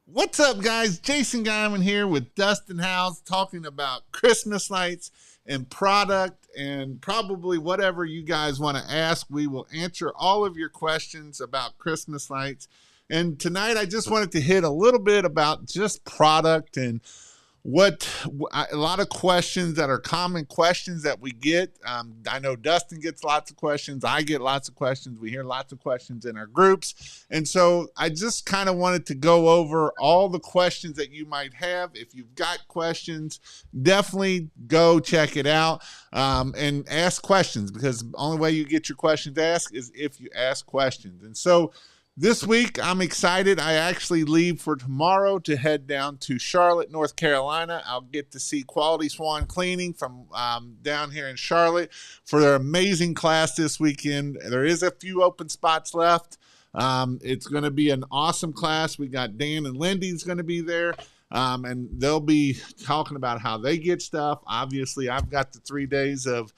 What's up, guys? Jason Guyman here with Dustin House talking about Christmas lights and product and probably whatever you guys want to ask. We will answer all of your questions about Christmas lights. And tonight I just wanted to hit a little bit about just product and what a lot of questions that are common questions that we get. I know Dustin gets lots of questions. I get lots of questions. We hear lots of questions in our groups. And so I just kind of wanted to go over all the questions that you might have. If you've got questions, definitely go check it out and ask questions, because the only way you get your questions asked is if you ask questions. And so this week, I'm excited. I actually leave for tomorrow to head down to Charlotte, North Carolina. I'll get to see Quality Swan Cleaning from down here in Charlotte for their amazing class this weekend. There is a few open spots left. It's going to be an awesome class. We got Dan and Lindy's going to be there. And they'll be talking about how they get stuff. Obviously, I've got the 3 days of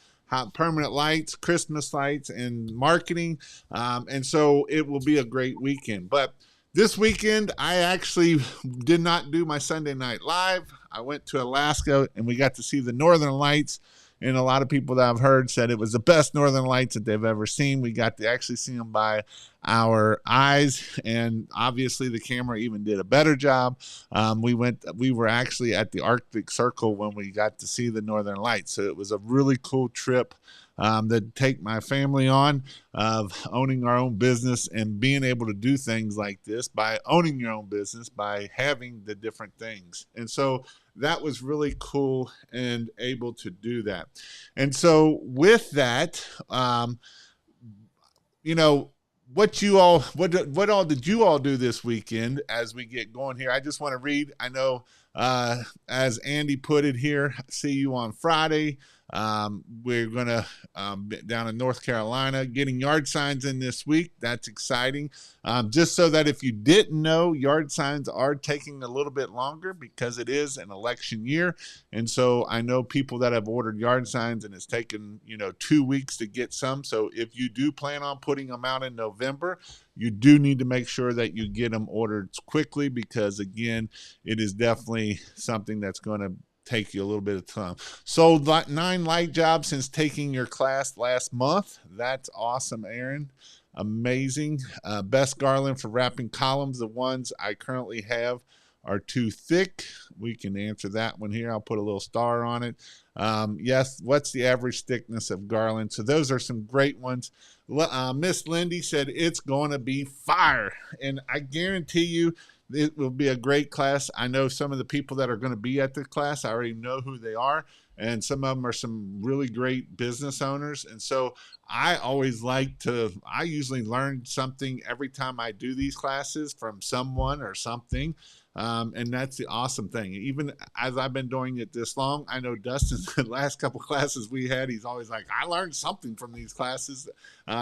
permanent lights, Christmas lights, and marketing. And so it will be a great weekend. But this weekend, I actually did not do my Sunday Night Live. I went to Alaska and we got to see the Northern Lights. And a lot of people that I've heard said it was the best Northern Lights that they've ever seen. We got to actually see them by our eyes, and obviously the camera even did a better job. We were actually at the Arctic Circle when we got to see the Northern Lights. So it was a really cool trip to take my family on, of owning our own business and being able to do things like this by owning your own business, by having the different things. And so that was really cool and able to do that. And so with that, what all did you all do this weekend as we get going here? I just want to read. I know, as Andy put it here, see you on Friday. We're going to be down in North Carolina getting yard signs in this week. That's exciting. Just so that if you didn't know, yard signs are taking a little bit longer because it is an election year. And so I know people that have ordered yard signs and it's taken, 2 weeks to get some. So if you do plan on putting them out in November, you do need to make sure that you get them ordered quickly, because again, it is definitely something that's going to take you a little bit of time. Sold 9 light jobs since taking your class last month. That's awesome, Aaron. Amazing. Best garland for wrapping columns. The ones I currently have are too thick. We can answer that one here. I'll put a little star on it. Yes, what's the average thickness of garland? So those are some great ones. Miss Lindy said it's going to be fire. And I guarantee you, it will be a great class. I know some of the people that are going to be at the class. I already know who they are. And some of them are some really great business owners. And so I usually learn something every time I do these classes from someone or something. And that's the awesome thing. Even as I've been doing it this long, I know Dustin, the last couple classes we had, he's always like, I learned something from these classes,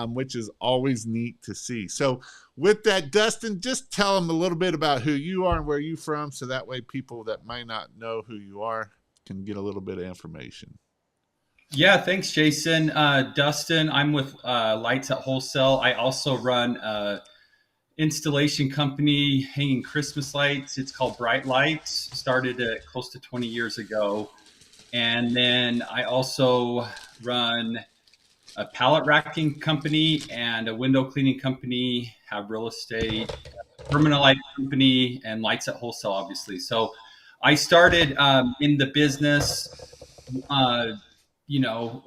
which is always neat to see. So with that, Dustin, just tell them a little bit about who you are and where you're from, so that way people that might not know who you are can get a little bit of information. Yeah, thanks, Jason. Dustin, I'm with Lights at Wholesale. I also run installation company hanging Christmas lights. It's called Bright Lights. Started close to 20 years ago. And then I also run a pallet racking company and a window cleaning company, have real estate, permanent light company, and Lights at Wholesale, obviously. So I started in the business, a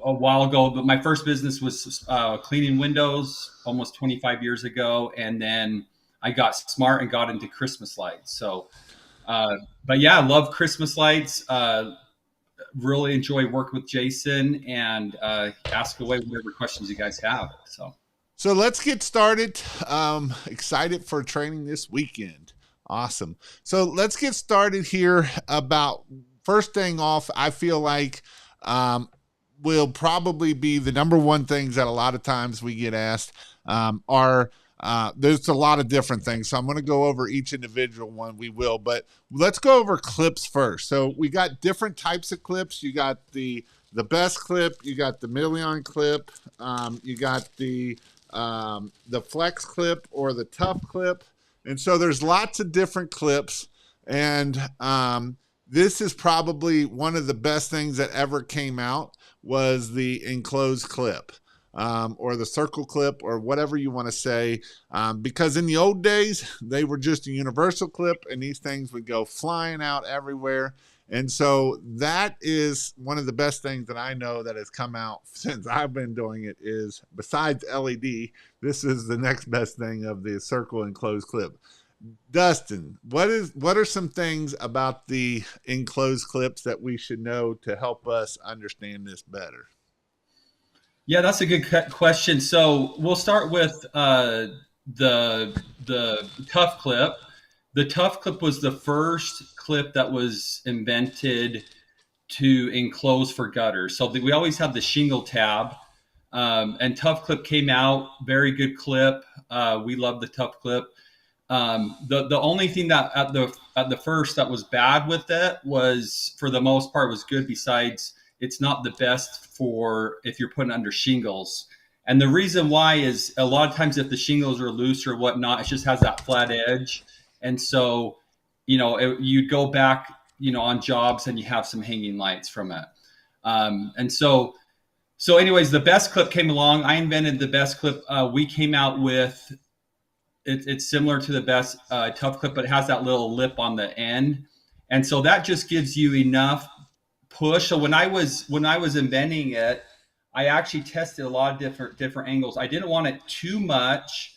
while ago, but my first business was cleaning windows almost 25 years ago. And then I got smart and got into Christmas lights. So, but yeah, I love Christmas lights. Really enjoy working with Jason, and ask away whatever questions you guys have. So let's get started. Excited for training this weekend. Awesome. So let's get started here. About first thing off, I feel like will probably be the number one things that a lot of times we get asked are there's a lot of different things. So I'm going to go over each individual one. We will, but let's go over clips first. So we got different types of clips. You got the best clip, you got the million clip, you got the flex clip or the tough clip. And so there's lots of different clips. And this is probably one of the best things that ever came out was the enclosed clip. Or the circle clip, or whatever you want to say, because in the old days they were just a universal clip, and these things would go flying out everywhere. And so that is one of the best things that I know that has come out since I've been doing it. Is besides LED, this is the next best thing of the circle enclosed clip. Dustin, what are some things about the enclosed clips that we should know to help us understand this better? Yeah, that's a good question. So we'll start with the tough clip. The tough clip was the first clip that was invented to enclose for gutters. So we always had the shingle tab, and tough clip came out. Very good clip. We love the tough clip. The only thing that at the first that was bad with it was, for the most part, was good. Besides, it's not the best for if you're putting under shingles. And the reason why is a lot of times if the shingles are loose or whatnot, it just has that flat edge. And so, you'd go back, on jobs and you have some hanging lights from it. And so anyways, the best clip came along. I invented the best clip. We came out with, it's similar to the best tough clip, but it has that little lip on the end. And so that just gives you enough push. So when I was inventing it, I actually tested a lot of different angles. I didn't want it too much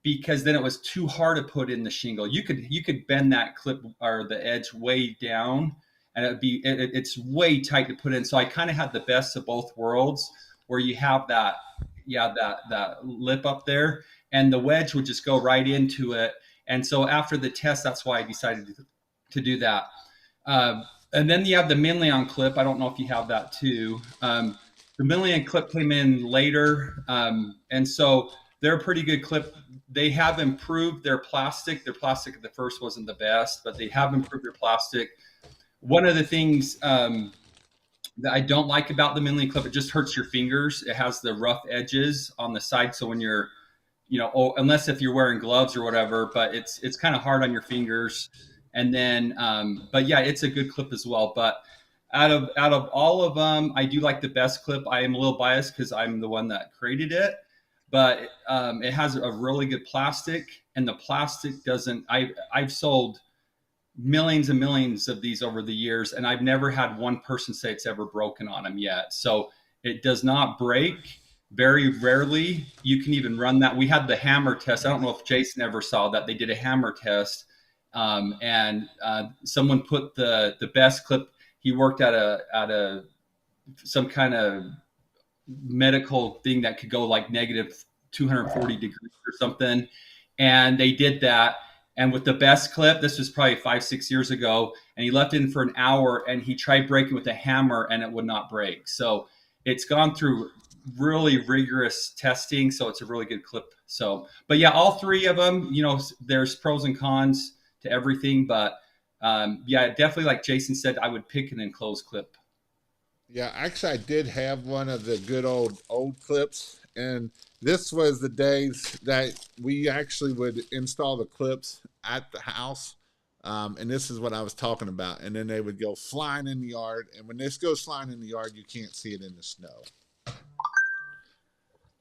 because then it was too hard to put in the shingle. You could bend that clip or the edge way down, and it's way tight to put in. So I kind of had the best of both worlds, where you have that lip up there, and the wedge would just go right into it. And so after the test, that's why I decided to do that. And then you have the Minleon clip. I don't know if you have that too. The Minleon clip came in later, and so they're a pretty good clip. They have improved their plastic. Their plastic at the first wasn't the best, but they have improved their plastic. One of the things that I don't like about the Minleon clip, it just hurts your fingers. It has the rough edges on the side, so when you're, unless if you're wearing gloves or whatever, but it's kind of hard on your fingers. And then, but yeah, it's a good clip as well. But out of all of them, I do like the best clip. I am a little biased because I'm the one that created it, but it has a really good plastic, and the plastic doesn't. I've sold millions and millions of these over the years, and I've never had one person say it's ever broken on them yet. So it does not break. Very rarely. You can even run that. We had the hammer test. I don't know if Jason ever saw that. They did a hammer test. And someone put the best clip. He worked at some kind of medical thing that could go like negative 240 degrees or something, and they did that. And with the best clip, this was probably 5-6 years ago, and he left it in for an hour, and he tried breaking with a hammer, and it would not break. So it's gone through really rigorous testing, so it's a really good clip. So, but yeah, all three of them, there's pros and cons to everything, but yeah, definitely, like Jason said, I would pick an enclosed clip. Yeah, actually, I did have one of the good old clips, and this was the days that we actually would install the clips at the house, and this is what I was talking about. And then they would go flying in the yard, and when this goes flying in the yard, you can't see it in the snow.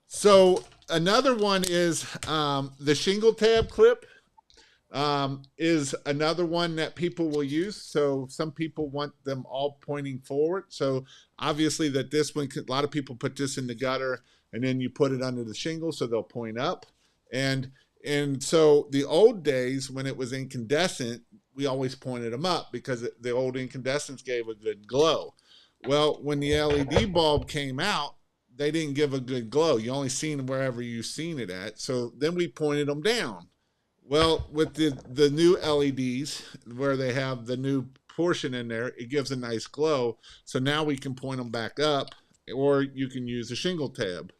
So another one is the shingle tab clip. Is another one that people will use. So some people want them all pointing forward. So obviously that this one, a lot of people put this in the gutter, and then you put it under the shingle so they'll point up. And so the old days when it was incandescent, we always pointed them up because the old incandescents gave a good glow. Well, when the LED bulb came out, they didn't give a good glow. You only seen them wherever you seen it at. So then we pointed them down. Well, with the new LEDs, where they have the new portion in there, it gives a nice glow. So now we can point them back up, or you can use a shingle tab.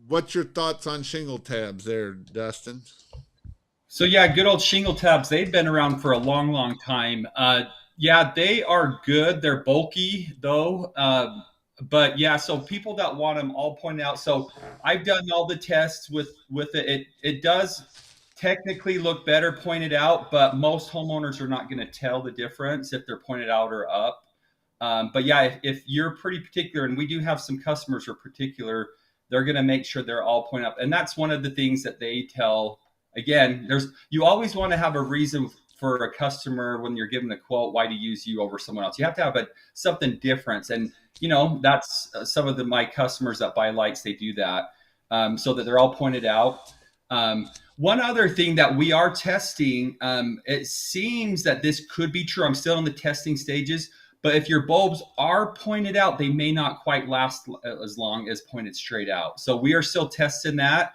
What's your thoughts on shingle tabs there, Dustin? So yeah, good old shingle tabs. They've been around for a long, long time. Yeah, they are good. They're bulky though. But yeah, so people that want them all pointed out. So I've done all the tests with it. It does technically look better pointed out, but most homeowners are not going to tell the difference if they're pointed out or up. But yeah, if you're pretty particular, and we do have some customers who are particular, they're going to make sure they're all pointed up. And that's one of the things that they tell. Again, you always want to have a reason for a customer when you're given a quote why to use you over someone else. You have to have something different. And, that's some of my customers that buy lights, they do that so that they're all pointed out. One other thing that we are testing, it seems that this could be true. I'm still in the testing stages. But if your bulbs are pointed out, they may not quite last as long as pointed straight out. So we are still testing that.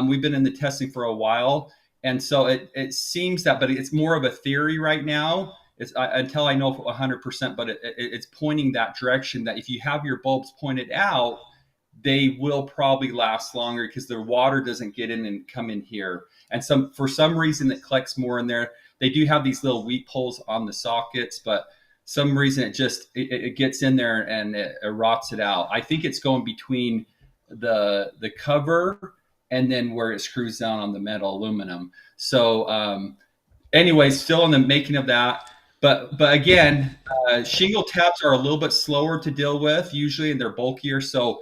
We've been in the testing for a while. And so it seems that, but it's more of a theory right now. It's until I know 100%, but it's pointing that direction that if you have your bulbs pointed out, they will probably last longer because the water doesn't get in and come in here. And for some reason it collects more in there. They do have these little weep holes on the sockets, but some reason it gets in there and it rots it out. I think it's going between the cover and then where it screws down on the metal aluminum. So anyways, still in the making of that. But again, shingle tabs are a little bit slower to deal with usually, and they're bulkier. So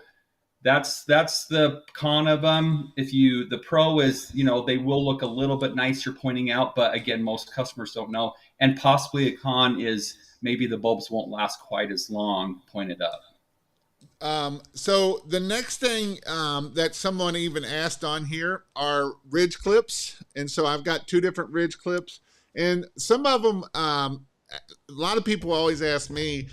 that's the con of them. The pro is, they will look a little bit nicer pointing out, but again, most customers don't know. And possibly a con is maybe the bulbs won't last quite as long pointed up. So the next thing that someone even asked on here are ridge clips. And so I've got 2 different ridge clips, and some of them, a lot of people always ask me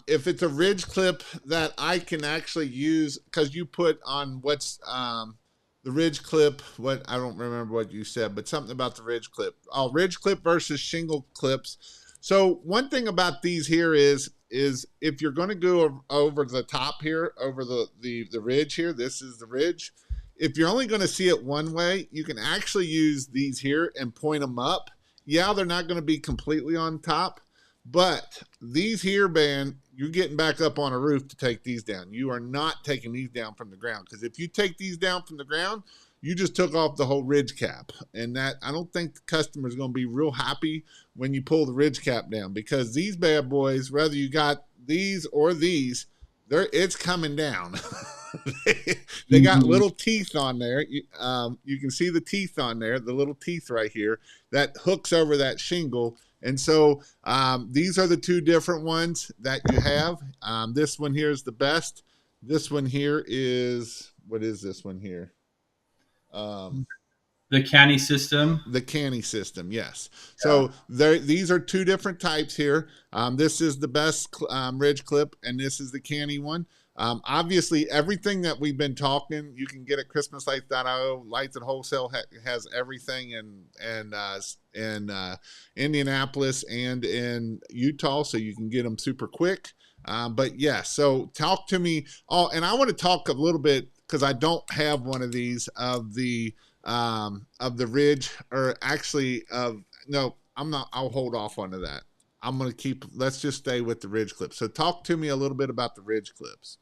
if it's a ridge clip that I can actually use, because you put on what's the ridge clip, what I don't remember what you said, but something about the ridge clip. Oh, ridge clip versus shingle clips. So one thing about these here is if you're going to go over the top here, over the ridge here, this is the ridge. If you're only going to see it one way, you can actually use these here and point them up. Yeah, they're not going to be completely on top, but these here, man, you're getting back up on a roof to take these down. You are not taking these down from the ground, because if you take these down from the ground, you just took off the whole ridge cap. And that, I don't think the customer is going to be real happy when you pull the ridge cap down, because these bad boys, whether you got these or these, it's coming down. They got little teeth on there. You can see the teeth on there, the little teeth right here that hooks over that shingle. And so these are the 2 different ones that you have. This one here is the best. This one here is, what is this one here? The canny system. The canny system, yes. Yeah. So these are 2 different types here. This is the best ridge clip, and this is the canny one. Obviously, everything that we've been talking, you can get at ChristmasLights.io. Lights at Wholesale has everything in Indianapolis and in Utah, so you can get them super quick. But yeah, so talk to me. Oh, and I want to talk a little bit, because I don't have one of these of the ridge, or actually no, I'm not. I'll hold off onto that. I'm going to let's just stay with the ridge clips. So talk to me a little bit about the ridge clips.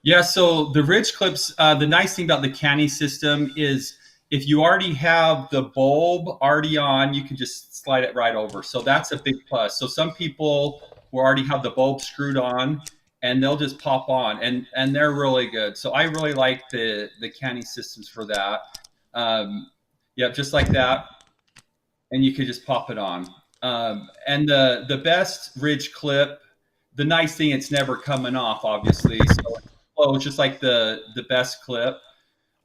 Yeah, so the ridge clips, the nice thing about the canny system is if you already have the bulb already on, you can just slide it right over. So that's a big plus. So some people will already have the bulb screwed on, and they'll just pop on, and they're really good. So I really like the canny systems for that. Yeah, just like that, and you could just pop it on. And the best ridge clip, the nice thing, it's never coming off, obviously. So it's just like the best clip.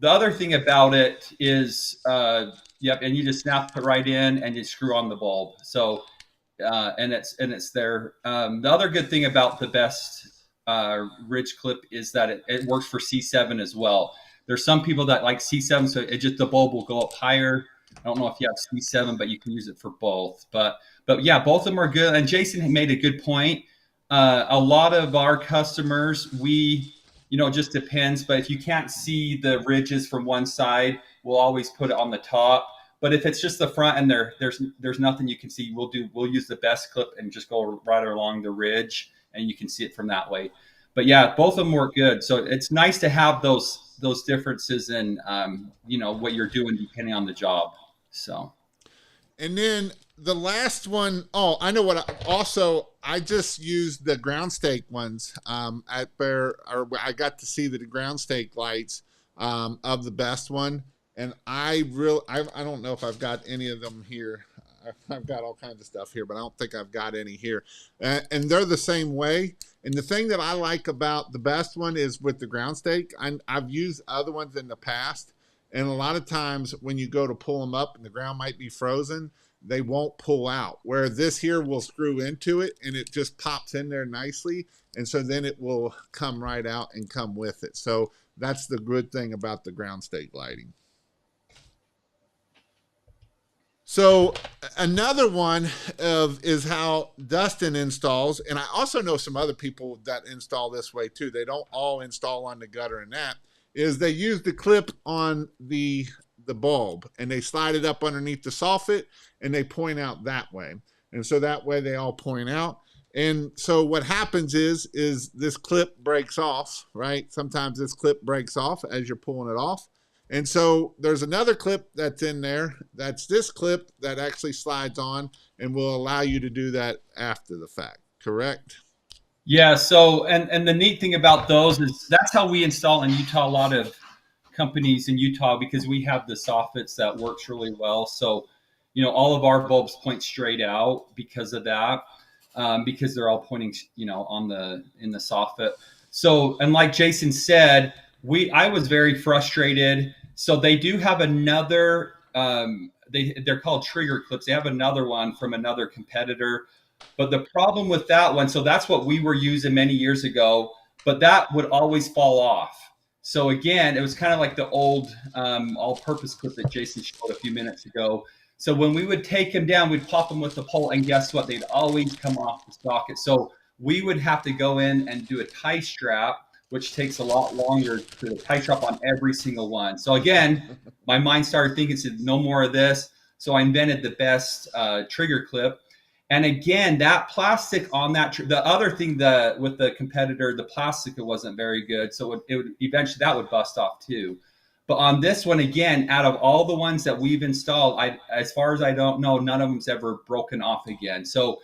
The other thing about it is, and you just snap it right in and you screw on the bulb. So, and it's there. The other good thing about the best ridge clip is that it works for C7 as well. There's some people that like C7, so the bulb will go up higher. I don't know if you have C7, but you can use it for both. But yeah, both of them are good. And Jason made a good point. A lot of our customers, it just depends. But if you can't see the ridges from one side, we'll always put it on the top. But if it's just the front and there's nothing you can see, we'll use the best clip and just go right along the ridge, and you can see it from that way. But yeah, both of them work good. So it's nice to have those differences in what you're doing depending on the job. So And then the last one, oh, I know what. I just used the ground stake ones at where, or I got to see the ground stake lights of the best one, and I don't know if I've got any of them here. I've got all kinds of stuff here, but I don't think I've got any here. And they're the same way. And the thing that I like about the best one is with the ground stake. I've used other ones in the past, and a lot of times when you go to pull them up and the ground might be frozen, they won't pull out. Where this here will screw into it and it just pops in there nicely. And so then it will come right out and come with it. So that's the good thing about the ground stake lighting. So another one is how Dustin installs, and I also know some other people that install this way too. They don't all install on the gutter and that, is they use the clip on the bulb and they slide it up underneath the soffit and they point out that way. And so that way they all point out. And so what happens is this clip breaks off, right? Sometimes this clip breaks off as you're pulling it off. And so there's another clip that's in there. That's this clip that actually slides on and will allow you to do that after the fact, correct? yeah, so and the neat thing about those is that's how we install in Utah. A lot of companies in Utah, because we have the soffits that works really well. So, all of our bulbs point straight out because of that, because they're all pointing, in the soffit. So, and like Jason said, I was very frustrated. So they do have another. They're called trigger clips. They have another one from another competitor. But the problem with that one, so that's what we were using many years ago, but that would always fall off. So again, it was kind of like the old all-purpose clip that Jason showed a few minutes ago. So when we would take them down, we'd pop them with the pole, and guess what? They'd always come off the socket. So we would have to go in and do a tie strap, which takes a lot longer to tie strap on every single one. So again, my mind started thinking, said, no more of this. So I invented the best trigger clip. And again, that plastic on that, the other thing with the competitor, the plastic, it wasn't very good. So it would eventually, that would bust off too. But on this one, again, out of all the ones that we've installed, as far as I don't know, none of them's ever broken off again. So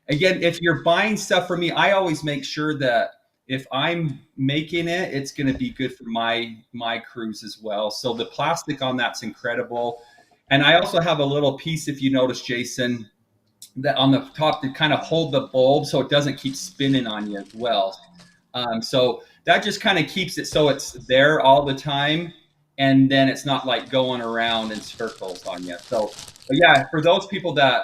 again, if you're buying stuff from me, I always make sure that if I'm making it, it's going to be good for my crews as well. So the plastic on that's incredible. And I also have a little piece, if you notice, Jason, that on the top to kind of hold the bulb so it doesn't keep spinning on you as well. So that just kind of keeps it so it's there all the time, and then it's not like going around in circles on you. So, but yeah, for those people that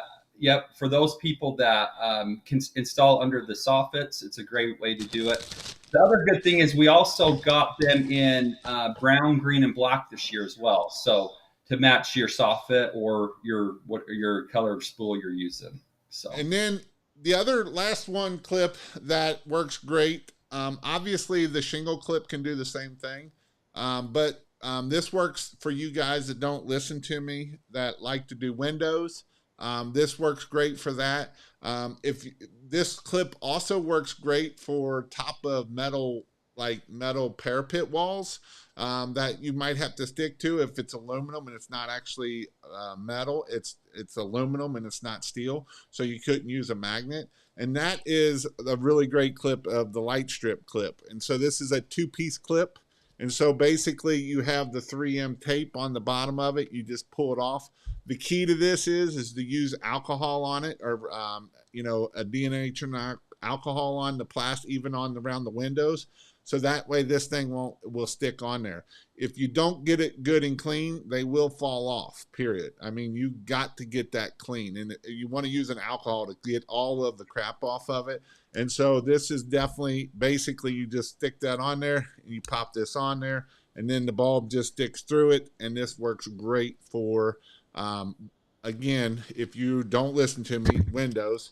can install under the soffits, it's a great way to do it. The other good thing is we also got them in brown, green, and black this year as well. So to match your soffit or your color of spool you're using. So, and then the other last one clip that works great. Obviously, the shingle clip can do the same thing, but this works for you guys that don't listen to me that like to do windows. This works great for that. If this clip also works great for top of metal parapet walls that you might have to stick to if it's aluminum and it's not actually metal. It's aluminum and it's not steel, so you couldn't use a magnet. And that is a really great clip of the light strip clip. And so this is a two-piece clip. And so basically you have the 3M tape on the bottom of it. You just pull it off. The key to this is to use alcohol on it, or a denaturant alcohol on the plastic, even around the windows. So that way this thing will stick on there. If you don't get it good and clean, they will fall off, period. I mean, you got to get that clean. And you want to use an alcohol to get all of the crap off of it. And so this is definitely, basically, you just stick that on there, and you pop this on there, and then the bulb just sticks through it. And this works great for, again, if you don't listen to me, windows.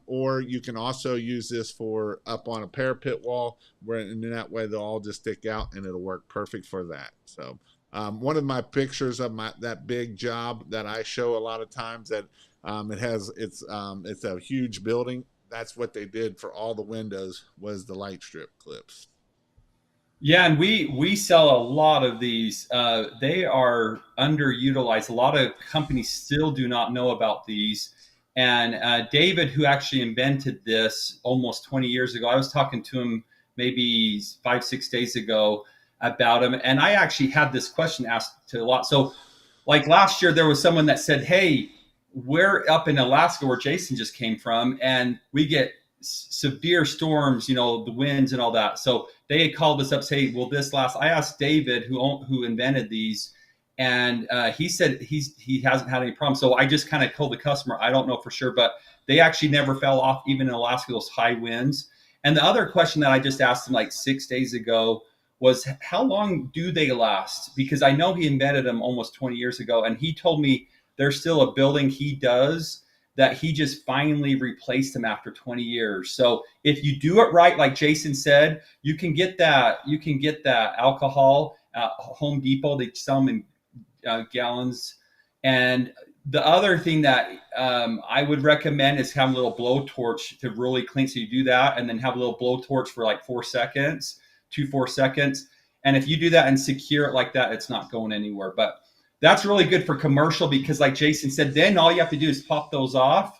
Or you can also use this for up on a parapet wall, and in that way they'll all just stick out, and it'll work perfect for that. So one of my pictures of that big job that I show a lot of times, that it's a huge building. That's what they did for all the windows, was the light strip clips. Yeah, and we sell a lot of these. They are underutilized. A lot of companies still do not know about these. And David, who actually invented this almost 20 years ago, I was talking to him maybe 5, 6 days ago about him, and I actually had this question asked to a lot. So, like last year, there was someone that said, "Hey, we're up in Alaska where Jason just came from, and we get severe storms, the winds and all that." So they had called us up, say, "Will this last?" I asked David, who invented these, and he said he hasn't had any problems. So I just kind of told the customer, I don't know for sure, but they actually never fell off, even in Alaska, those high winds. And the other question that I just asked him like 6 days ago was, how long do they last? Because I know he invented them almost 20 years ago, and he told me there's still a building he does that he just finally replaced them after 20 years. So if you do it right, like Jason said, you can get that. You can get that alcohol at Home Depot. They sell them in gallons. And the other thing that I would recommend is have a little blowtorch to really clean. So you do that, and then have a little blowtorch for like 4 seconds, 4 seconds. And if you do that and secure it like that, it's not going anywhere. But that's really good for commercial because, like Jason said, then all you have to do is pop those off,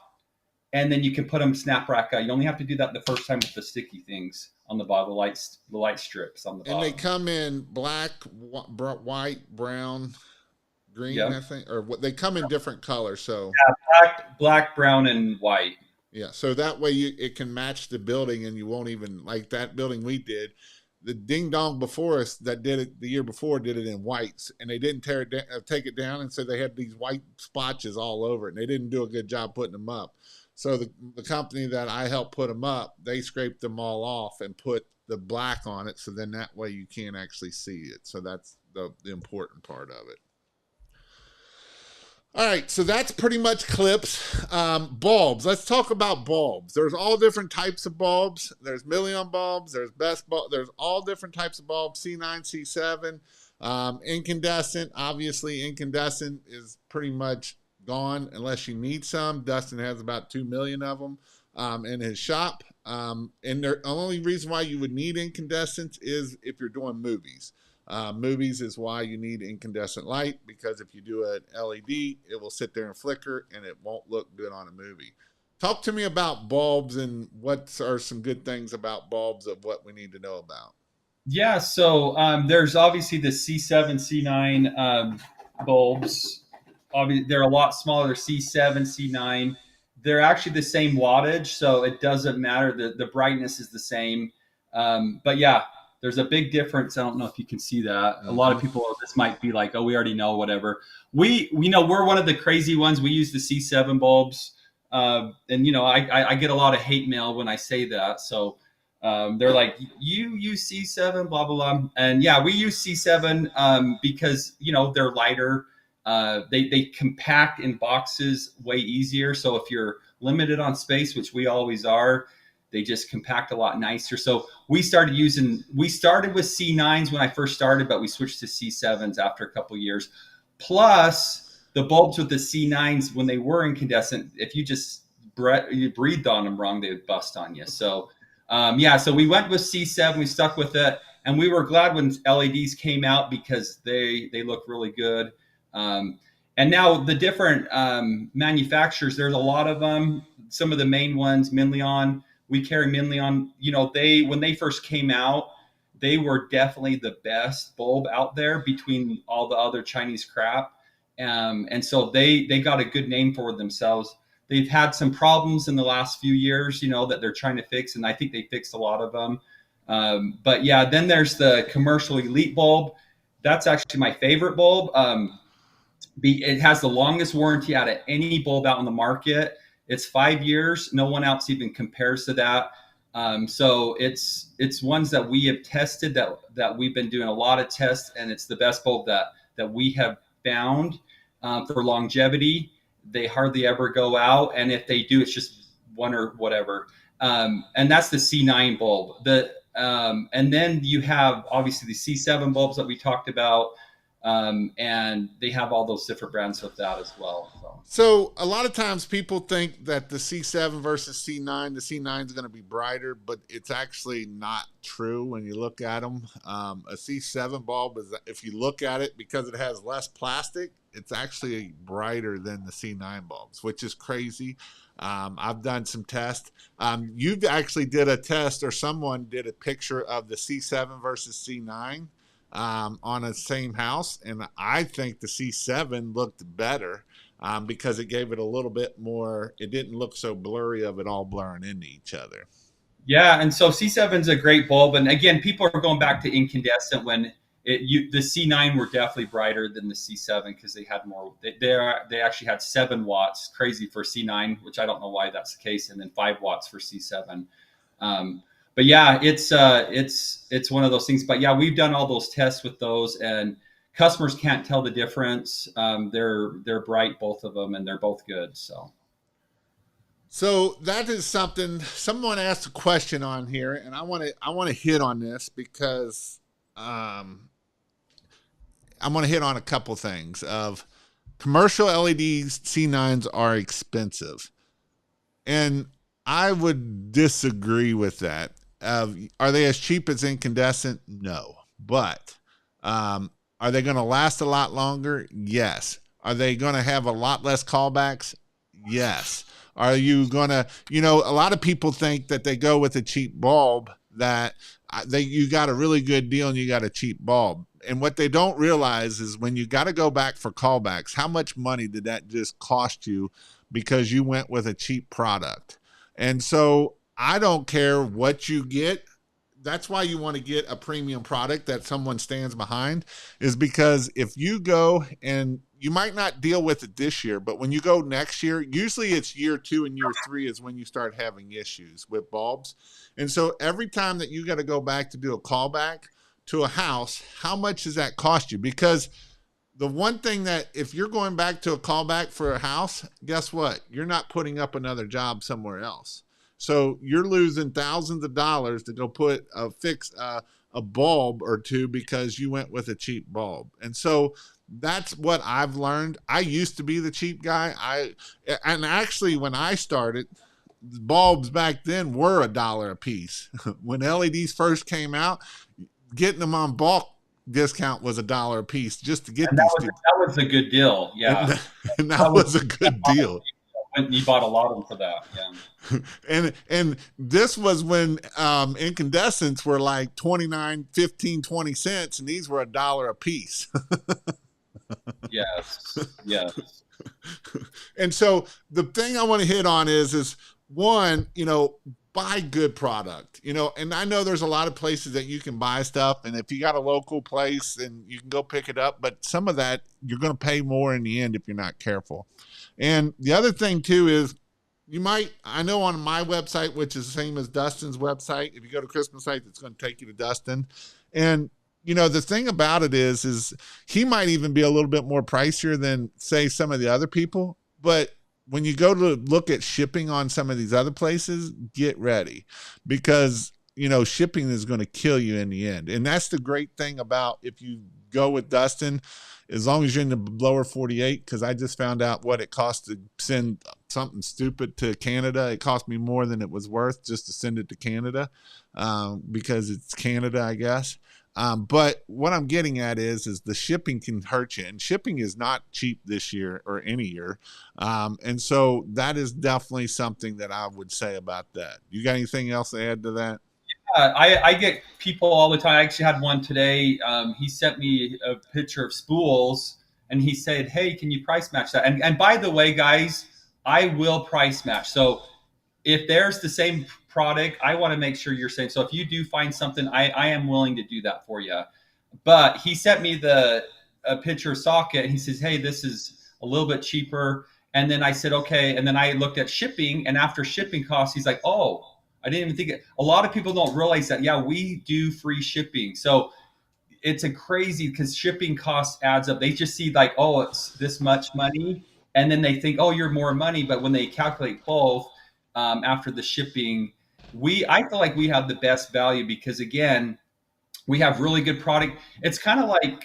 and then you can put them snap rack out. You only have to do that the first time with the sticky things on the bottom, the light strips on the And they bottom. come in black, white, brown, green, Yeah, I think, or what they come in different colors. So black, brown, and white. yeah, so that way it can match the building, and you won't even like that building we did. The Ding Dong before us that did it the year before did it in whites, and they didn't tear it down, take it down, and so they had these white splotches all over it, and they didn't do a good job putting them up. So the company that I helped put them up, they scraped them all off and put the black on it, so then that way you can't actually see it. So that's the important part of it. All right, so that's pretty much clips. Bulbs. Let's talk about bulbs. There's all different types of bulbs. There's million bulbs. There's best bulb. There's all different types of bulbs. C9, C7, incandescent. Obviously, incandescent is pretty much gone unless you need some. Dustin has about 2 million of them in his shop. And the only reason why you would need incandescents is if you're doing movies. Movies is why you need incandescent light, because if you do an LED, it will sit there and flicker and it won't look good on a movie. Talk to me about bulbs and what are some good things about bulbs of what we need to know about. Yeah, so there's obviously the C7, C9 bulbs. Obviously, they're a lot smaller. C7, C9. They're actually the same wattage, so it doesn't matter. The brightness is the same. But yeah, there's a big difference. I don't know if you can see that. A lot of Mm-hmm. people, this might be like, oh, we already know, whatever. We know we're one of the crazy ones. We use the C7 bulbs, and I get a lot of hate mail when I say that. So they're like, you use C7, blah blah blah, and yeah, we use C7 because they're lighter. They compact in boxes way easier. So if you're limited on space, which we always are, they just compact a lot nicer. So we started with C9s when I first started, but we switched to C7s after a couple of years. Plus the bulbs with the C9s, when they were incandescent, if you breathed on them wrong, they would bust on you. So yeah, so we went with C7. We stuck with it, and we were glad when LEDs came out because they look really good. Um, and now the different manufacturers, there's a lot of them. Some of the main ones, Minleon, we carry Minleon. They when they first came out, they were definitely the best bulb out there between all the other Chinese crap. And so they got a good name for themselves. They've had some problems in the last few years, that they're trying to fix, and I think they fixed a lot of them. But yeah, then there's the commercial elite bulb. That's actually my favorite bulb. It has the longest warranty out of any bulb out on the market. It's 5 years. No one else even compares to that. So it's ones that we have tested, that we've been doing a lot of tests, and it's the best bulb that we have found for longevity. They hardly ever go out, and if they do, it's just one or whatever. And that's the C9 bulb. And then you have obviously the C7 bulbs that we talked about, and they have all those different brands with that as well. So. So a lot of times people think that the C7 versus C9, the C9 is going to be brighter, but it's actually not true when you look at them. A C7 bulb is, if you look at it, because it has less plastic, it's actually brighter than the C9 bulbs, which is crazy. I've done some tests. You've actually did a test, or someone did a picture of the C7 versus C9 on a same house, and I think the C7 looked better because it gave it a little bit more. It didn't look so blurry of it all blurring into each other. Yeah, and so C7 is a great bulb, and again, people are going back to incandescent when the C9 were definitely brighter than the C7 because they had more. They actually had 7 watts, crazy for C9, which I don't know why that's the case, and then 5 watts for C7. But yeah, it's one of those things. But yeah, we've done all those tests with those, and customers can't tell the difference. They're bright, both of them, and they're both good. So. So that is something someone asked a question on here, and I want to hit on this because um, I want to hit on a couple things. Of commercial LEDs, C9s are expensive, and I would disagree with that. Are they as cheap as incandescent? No, but are they going to last a lot longer? Yes. Are they going to have a lot less callbacks? Yes. Are you going to, a lot of people think that they go with a cheap bulb, that you got a really good deal and you got a cheap bulb. And what they don't realize is when you got to go back for callbacks, how much money did that just cost you because you went with a cheap product? And so I don't care what you get. That's why you want to get a premium product that someone stands behind, is because if you go, and you might not deal with it this year, but when you go next year, usually it's year 2 and year 3 is when you start having issues with bulbs. And so every time that you got to go back to do a callback to a house, how much does that cost you? Because the one thing that, if you're going back to a callback for a house, guess what? You're not putting up another job somewhere else. So you're losing thousands of dollars to go put a bulb or two because you went with a cheap bulb. And so that's what I've learned. I used to be the cheap guy. And actually when I started, bulbs back then were $1 a piece. When LEDs first came out, getting them on bulk discount was $1 a piece just to get And these two. that was a good deal. Yeah. And That that was was a good deal. when you bought a lot of them for that. Yeah. And this was when incandescents were like 29, 15, 20 cents, and these were $1 a piece. Yes. Yes. And so the thing I want to hit on is one, buy good product, and I know there's a lot of places that you can buy stuff, and if you got a local place, then you can go pick it up, but some of that you're going to pay more in the end if you're not careful. And the other thing too is, I know on my website, which is the same as Dustin's website, if you go to Christmas Lights, it's going to take you to Dustin. And the thing about it is he might even be a little bit more pricier than, say, some of the other people. But when you go to look at shipping on some of these other places, get ready, because, shipping is going to kill you in the end. And that's the great thing about, if you go with Dustin, as long as you're in the lower 48, because I just found out what it costs to send something stupid to Canada. It cost me more than it was worth just to send it to Canada, because it's Canada, I guess. But what I'm getting at is the shipping can hurt you, and shipping is not cheap this year or any year. And so that is definitely something that I would say about that. You got anything else to add to that? I get people all the time. I actually had one today. He sent me a picture of spools, and he said, "Hey, can you price match that?" And by the way, guys, I will price match. So if there's the same product, I want to make sure you're safe. So if you do find something, I am willing to do that for you. But he sent me a picture of socket, and he says, "Hey, this is a little bit cheaper." And then I said, "Okay." And then I looked at shipping, and after shipping costs, he's like, "Oh, I didn't even think it." A lot of people don't realize that. Yeah, we do free shipping. So it's a crazy, because shipping costs adds up. They just see like, oh, it's this much money, and then they think, oh, you're more money. But when they calculate both, after the shipping, I feel like we have the best value, because again, we have really good product. It's kind of like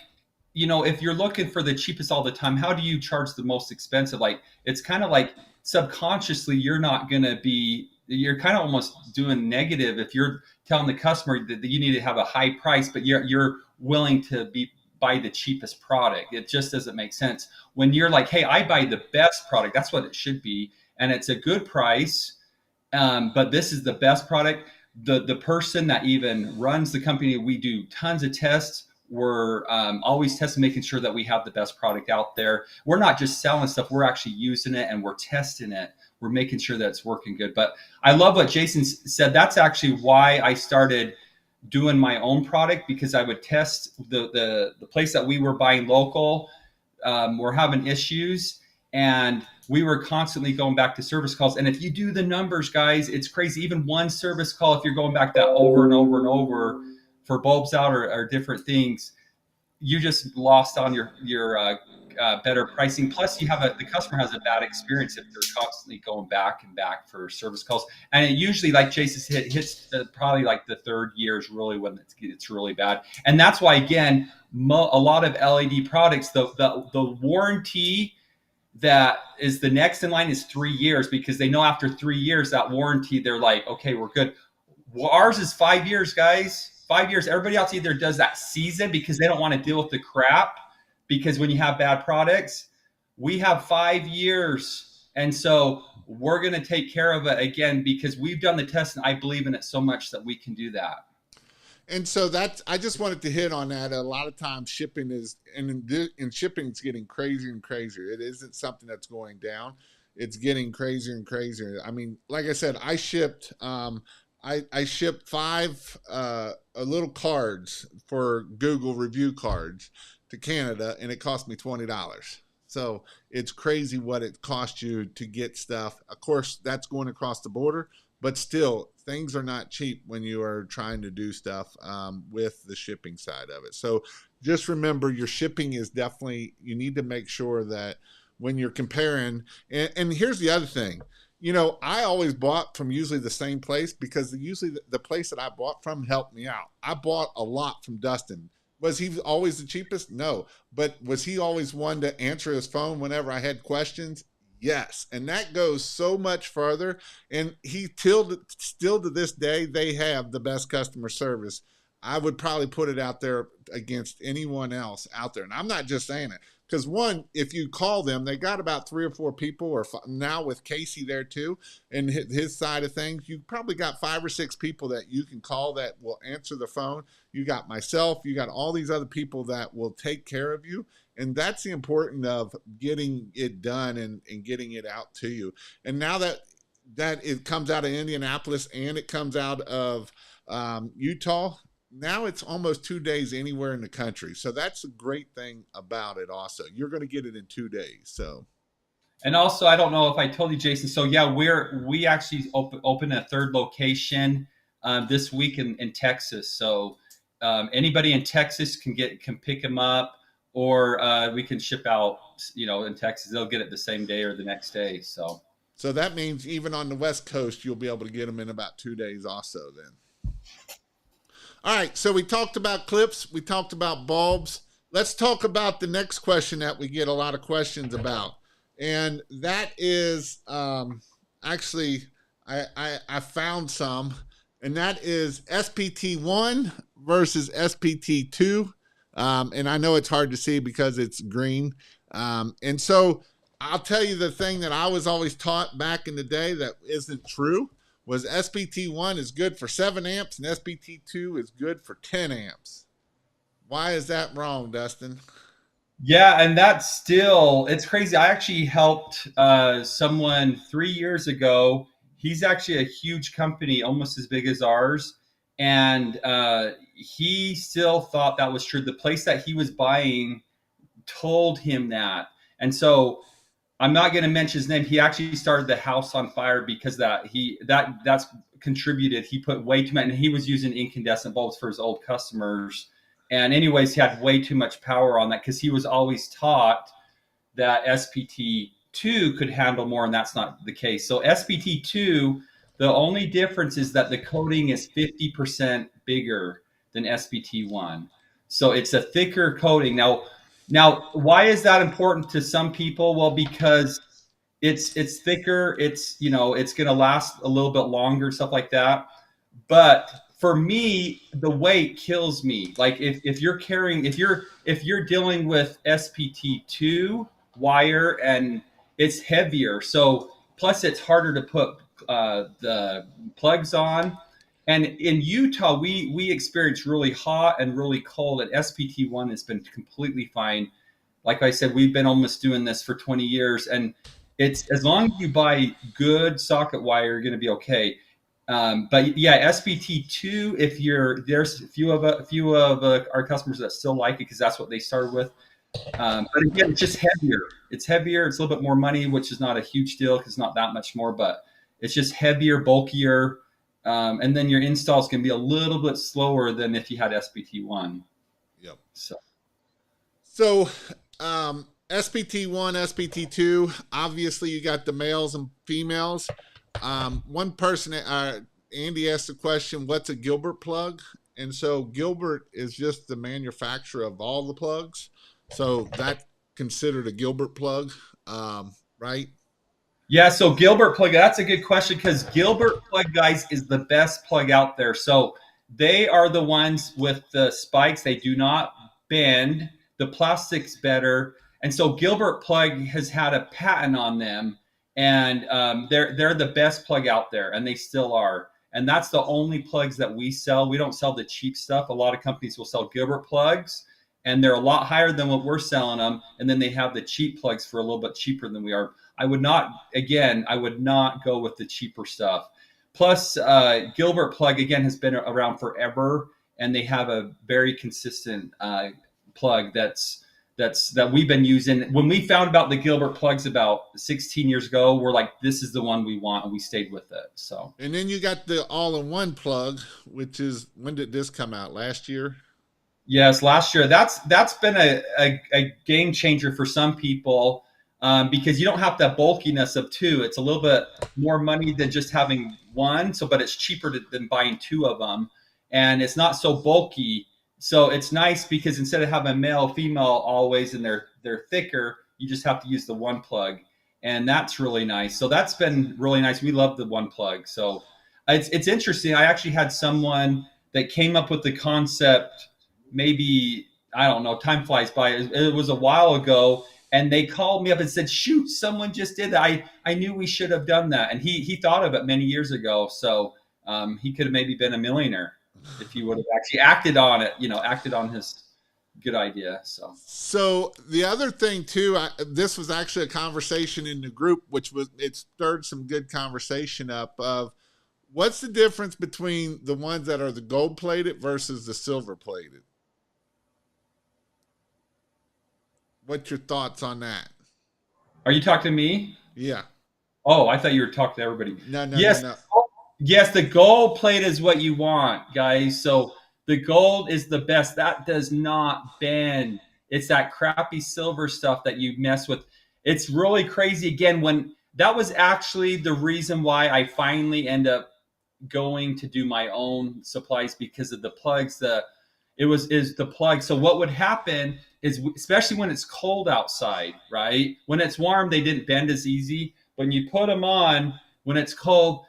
if you're looking for the cheapest all the time, how do you charge the most expensive? Like, it's kind of like subconsciously you're not going to be, you're kind of almost doing negative if you're telling the customer that you need to have a high price, but you're willing to buy the cheapest product. It just doesn't make sense when you're like, hey, I buy the best product. That's what it should be, and it's a good price. But this is the best product. The person that even runs the company, we do tons of tests. We're always testing, making sure that we have the best product out there. We're not just selling stuff; we're actually using it and we're testing it. We're making sure that it's working good. But I love what Jason said. That's actually why I started doing my own product, because I would test the place that we were buying local. We're having issues, and we were constantly going back to service calls. And if you do the numbers, guys, it's crazy. Even one service call, if you're going back that over and over and over for bulbs out or different things, you just lost on your better pricing. Plus, the customer has a bad experience if they're constantly going back and back for service calls. And it usually, like Jason said, hits probably like the third year is really when it's really bad. And that's why, again, a lot of LED products, the warranty that is the next in line is 3 years, because they know after 3 years that warranty, they're like, okay, we're good. Well, ours is 5 years, guys. 5 years. Everybody else either does that season because they don't want to deal with the crap, because when you have bad products, we have 5 years. And so we're going to take care of it again because we've done the test, and I believe in it so much that we can do that. And so I just wanted to hit on that. A lot of times shipping is, and shipping is getting crazier and crazier. It isn't something that's going down. It's getting crazier and crazier. I mean, like I said, I shipped five little cards for Google review cards to Canada, and it cost me $20. So it's crazy what it costs you to get stuff. Of course, that's going across the border, but still, things are not cheap when you are trying to do stuff with the shipping side of it. So just remember, your shipping is definitely, you need to make sure that when you're comparing, and here's the other thing. I always bought from usually the same place, because usually the place that I bought from helped me out. I bought a lot from Dustin. Was he always the cheapest? No. But was he always one to answer his phone whenever I had questions? Yes. And that goes so much further. And still to this day, they have the best customer service. I would probably put it out there against anyone else out there. And I'm not just saying it. Because one, if you call them, they got about 3 or 4 people, or now with Casey there too, and his side of things, you probably got 5 or 6 people that you can call that will answer the phone. You got myself, you got all these other people that will take care of you. And that's the importance of getting it done and getting it out to you. And now that it comes out of Indianapolis and it comes out of Utah, now it's almost 2 days anywhere in the country. So that's a great thing about it also. You're going to get it in 2 days. So. And also, I don't know if I told you, Jason. So yeah, we actually open a third location this week in Texas. So anybody in Texas can pick them up, or we can ship out. In Texas, they'll get it the same day or the next day. So that means even on the West Coast, you'll be able to get them in about 2 days also then. All right, so we talked about clips. We talked about bulbs. Let's talk about the next question that we get a lot of questions about. And that is actually, I found some, and that is SPT1 versus SPT2. And I know it's hard to see because it's green. And so I'll tell you the thing that I was always taught back in the day that isn't true was SPT1 is good for 7 amps and SPT2 is good for 10 amps. Why is that wrong, Dustin? Yeah, and it's crazy. I actually helped someone 3 years ago. He's actually a huge company, almost as big as ours. And he still thought that was true. The place that he was buying told him that. And so I'm not going to mention his name. He actually started the house on fire because that's contributed. He put way too much, and he was using incandescent bulbs for his old customers. And anyways, he had way too much power on that because he was always taught that SPT2 could handle more, and that's not the case. So SPT2, the only difference is that the coating is 50% bigger than SPT1. So it's a thicker coating. Now, Now, why is that important to some people? Well, because it's thicker, it's going to last a little bit longer, stuff like that. But for me, the weight kills me. Like if you're carrying if you're dealing with SPT2 wire, and it's heavier, so plus it's harder to put the plugs on. And in Utah, we experience really hot and really cold, and SPT1 has been completely fine. Like I said, we've been almost doing this for 20 years, and it's as long as you buy good socket wire, you're going to be okay. But yeah, SBT2. If you're there's a few of our customers that still like it because that's what they started with. But again, it's just heavier. It's heavier. It's a little bit more money, which is not a huge deal because it's not that much more. But it's just heavier, bulkier, and then your installs can be a little bit slower than if you had SBT1. Yep. So So, SPT1, SPT2, obviously you got the males and females. One person, Andy asked the question, what's a Gilbert plug? And so Gilbert is just the manufacturer of all the plugs. So that's considered a Gilbert plug, right? yeah, so Gilbert plug, that's a good question because Gilbert plug, guys, is the best plug out there. So they are the ones with the spikes. They do not bend. The plastic's better. And so Gilbert plug has had a patent on them, and they're the best plug out there, and they still are. And that's the only plugs that we sell. We don't sell the cheap stuff. A lot of companies will sell Gilbert plugs, and they're a lot higher than what we're selling them. And then they have the cheap plugs for a little bit cheaper than we are. I would not go with the cheaper stuff. Plus, Gilbert plug again has been around forever, and they have a very consistent plug that we've been using. When we found about the Gilbert plugs about 16 years ago, we're like, this is the one we want, and we stayed with it. So, And then you got the all-in-one plug, which is, when did this come out? Last year? yes, last year that's been a game changer for some people, because you don't have that bulkiness of two. It's a little bit more money than just having one. So, but it's cheaper than buying two of them, and it's not so bulky. So it's nice because instead of having male, female always, and they're thicker, you just have to use the one plug, and that's really nice. So that's been really nice. We love the one plug. So it's interesting. I actually had someone that came up with the concept, maybe, I don't know, time flies by. It was a while ago, and they called me up and said, "Shoot, someone just did that. I knew we should have done that." And he thought of it many years ago. So he could have maybe been a millionaire if he would have actually acted on it. Acted on his good idea. So So the other thing too, this was actually a conversation in the group, which was, it stirred some good conversation up of what's the difference between the ones that are the gold plated versus the silver plated. What's your thoughts on that? are you talking to me? Yeah. Oh, I thought you were talking to everybody. No, no, no, Yes, no. yes, the gold plate is what you want, guys. So the gold is the best. That does not bend. It's that crappy silver stuff that you mess with. It's really crazy. Again, when that was actually the reason why I finally end up going to do my own supplies because of the plugs. It was is the plug. So what would happen is, especially when it's cold outside, right? When it's warm, they didn't bend as easy. When you put them on, when it's cold,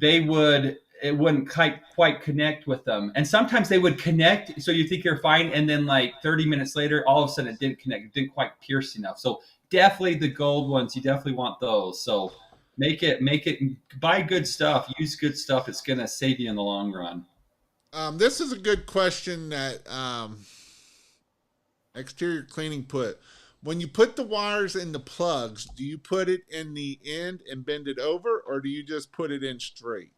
it wouldn't quite connect with them. And sometimes they would connect, so you think you're fine, and then like 30 minutes later, all of a sudden it didn't connect. It didn't quite pierce enough. So definitely the gold ones, you definitely want those. So make it buy good stuff, use good stuff. It's gonna save you in the long run. This is a good question that exterior cleaning put. When you put the wires in the plugs, do you put it in the end and bend it over, or do you just put it in straight?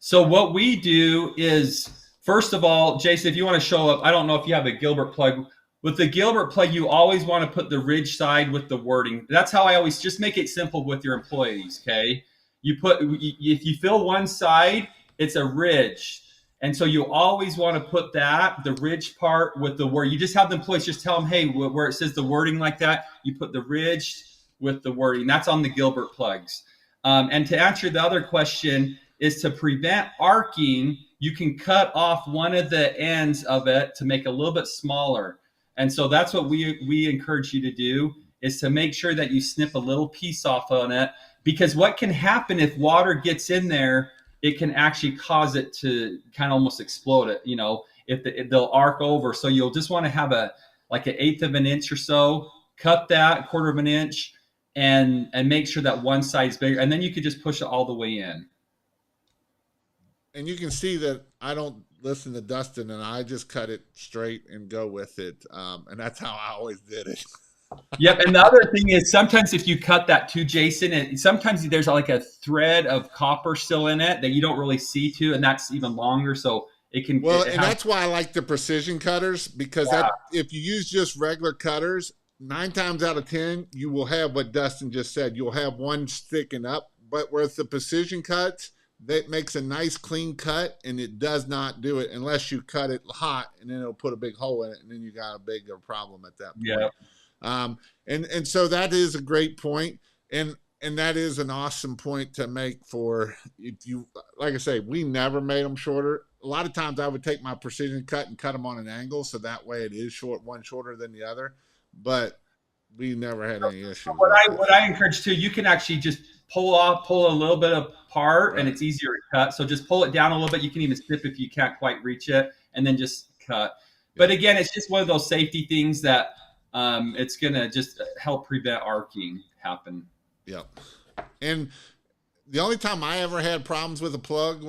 So what we do is, first of all, Jason, if you want to show up, I don't know if you have a Gilbert plug. With the Gilbert plug, you always want to put the ridge side with the wording. That's how I always just make it simple with your employees. Okay, if you fill one side, it's a ridge, and so you always want to put the ridge part with the word. You just have the employees just tell them, hey, where it says the wording like that, you put the ridge with the wording. That's on the Gilbert plugs. And to answer the other question, is to prevent arcing, you can cut off one of the ends of it to make it a little bit smaller. And so that's what we encourage you to do, is to make sure that you snip a little piece off on it, because what can happen if water gets in there, it can actually cause it to kind of almost explode it, if they'll arc over. So you'll just want to have like an eighth of an inch or so, cut that quarter of an inch, and make sure that one side is bigger, and then you could just push it all the way in. And you can see that I don't listen to Dustin, and I just cut it straight and go with it. And that's how I always did it. Yep. And the other thing is, sometimes if you cut that too, Jason, and sometimes there's like a thread of copper still in it that you don't really see too, and that's even longer. So it can. Well, and that's why I like the precision cutters, because that if you use just regular cutters, 9 times out of 10, you will have what Dustin just said. You'll have one sticking up, but with the precision cuts, that makes a nice clean cut, and it does not do it unless you cut it hot, and then it'll put a big hole in it, and then you got a bigger problem at that point. Yeah. And so that is a great point, and that is an awesome point to make for, if you, like I say, we never made them shorter. A lot of times I would take my precision cut and cut them on an angle, so that way it is one shorter than the other, but we never had any issues. What I encourage too, you can actually just pull a little bit apart, and it's easier to cut. So just pull it down a little bit. You can even snip if you can't quite reach it, and then just cut. But again, it's just one of those safety things that it's gonna just help prevent arcing happen. Yep. And the only time I ever had problems with a plug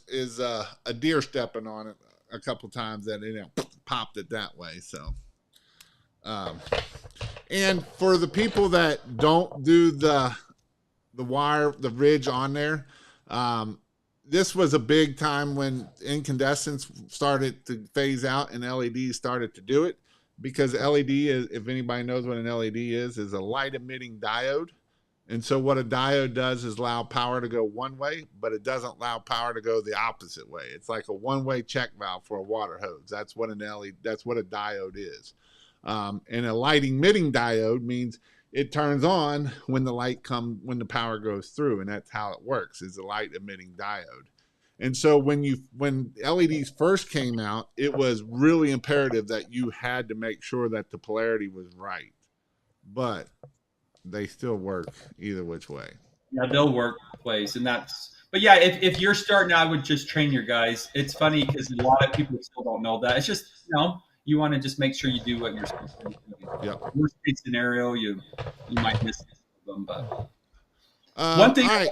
is a deer stepping on it a couple times, and popped it that way. So, and for the people that don't do the wire, the ridge on there, this was a big time when incandescents started to phase out and LEDs started to do it, because LED is, if anybody knows what an LED is a light emitting diode. And so what a diode does is allow power to go one way, but it doesn't allow power to go the opposite way. It's like a one-way check valve for a water hose. That's what an LED, that's what a diode is. And a light emitting diode means it turns on when when the power goes through, and that's how it works, is a light emitting diode. And so when LEDs first came out, it was really imperative that you had to make sure that the polarity was right. But they still work either which way. Yeah, they'll work place, and but yeah, if you're starting, I would just train your guys. It's funny because a lot of people still don't know that. It's just, you want to just make sure you do what you're supposed to do. Yep. Worst case scenario, you might miss them, but one thing. All right.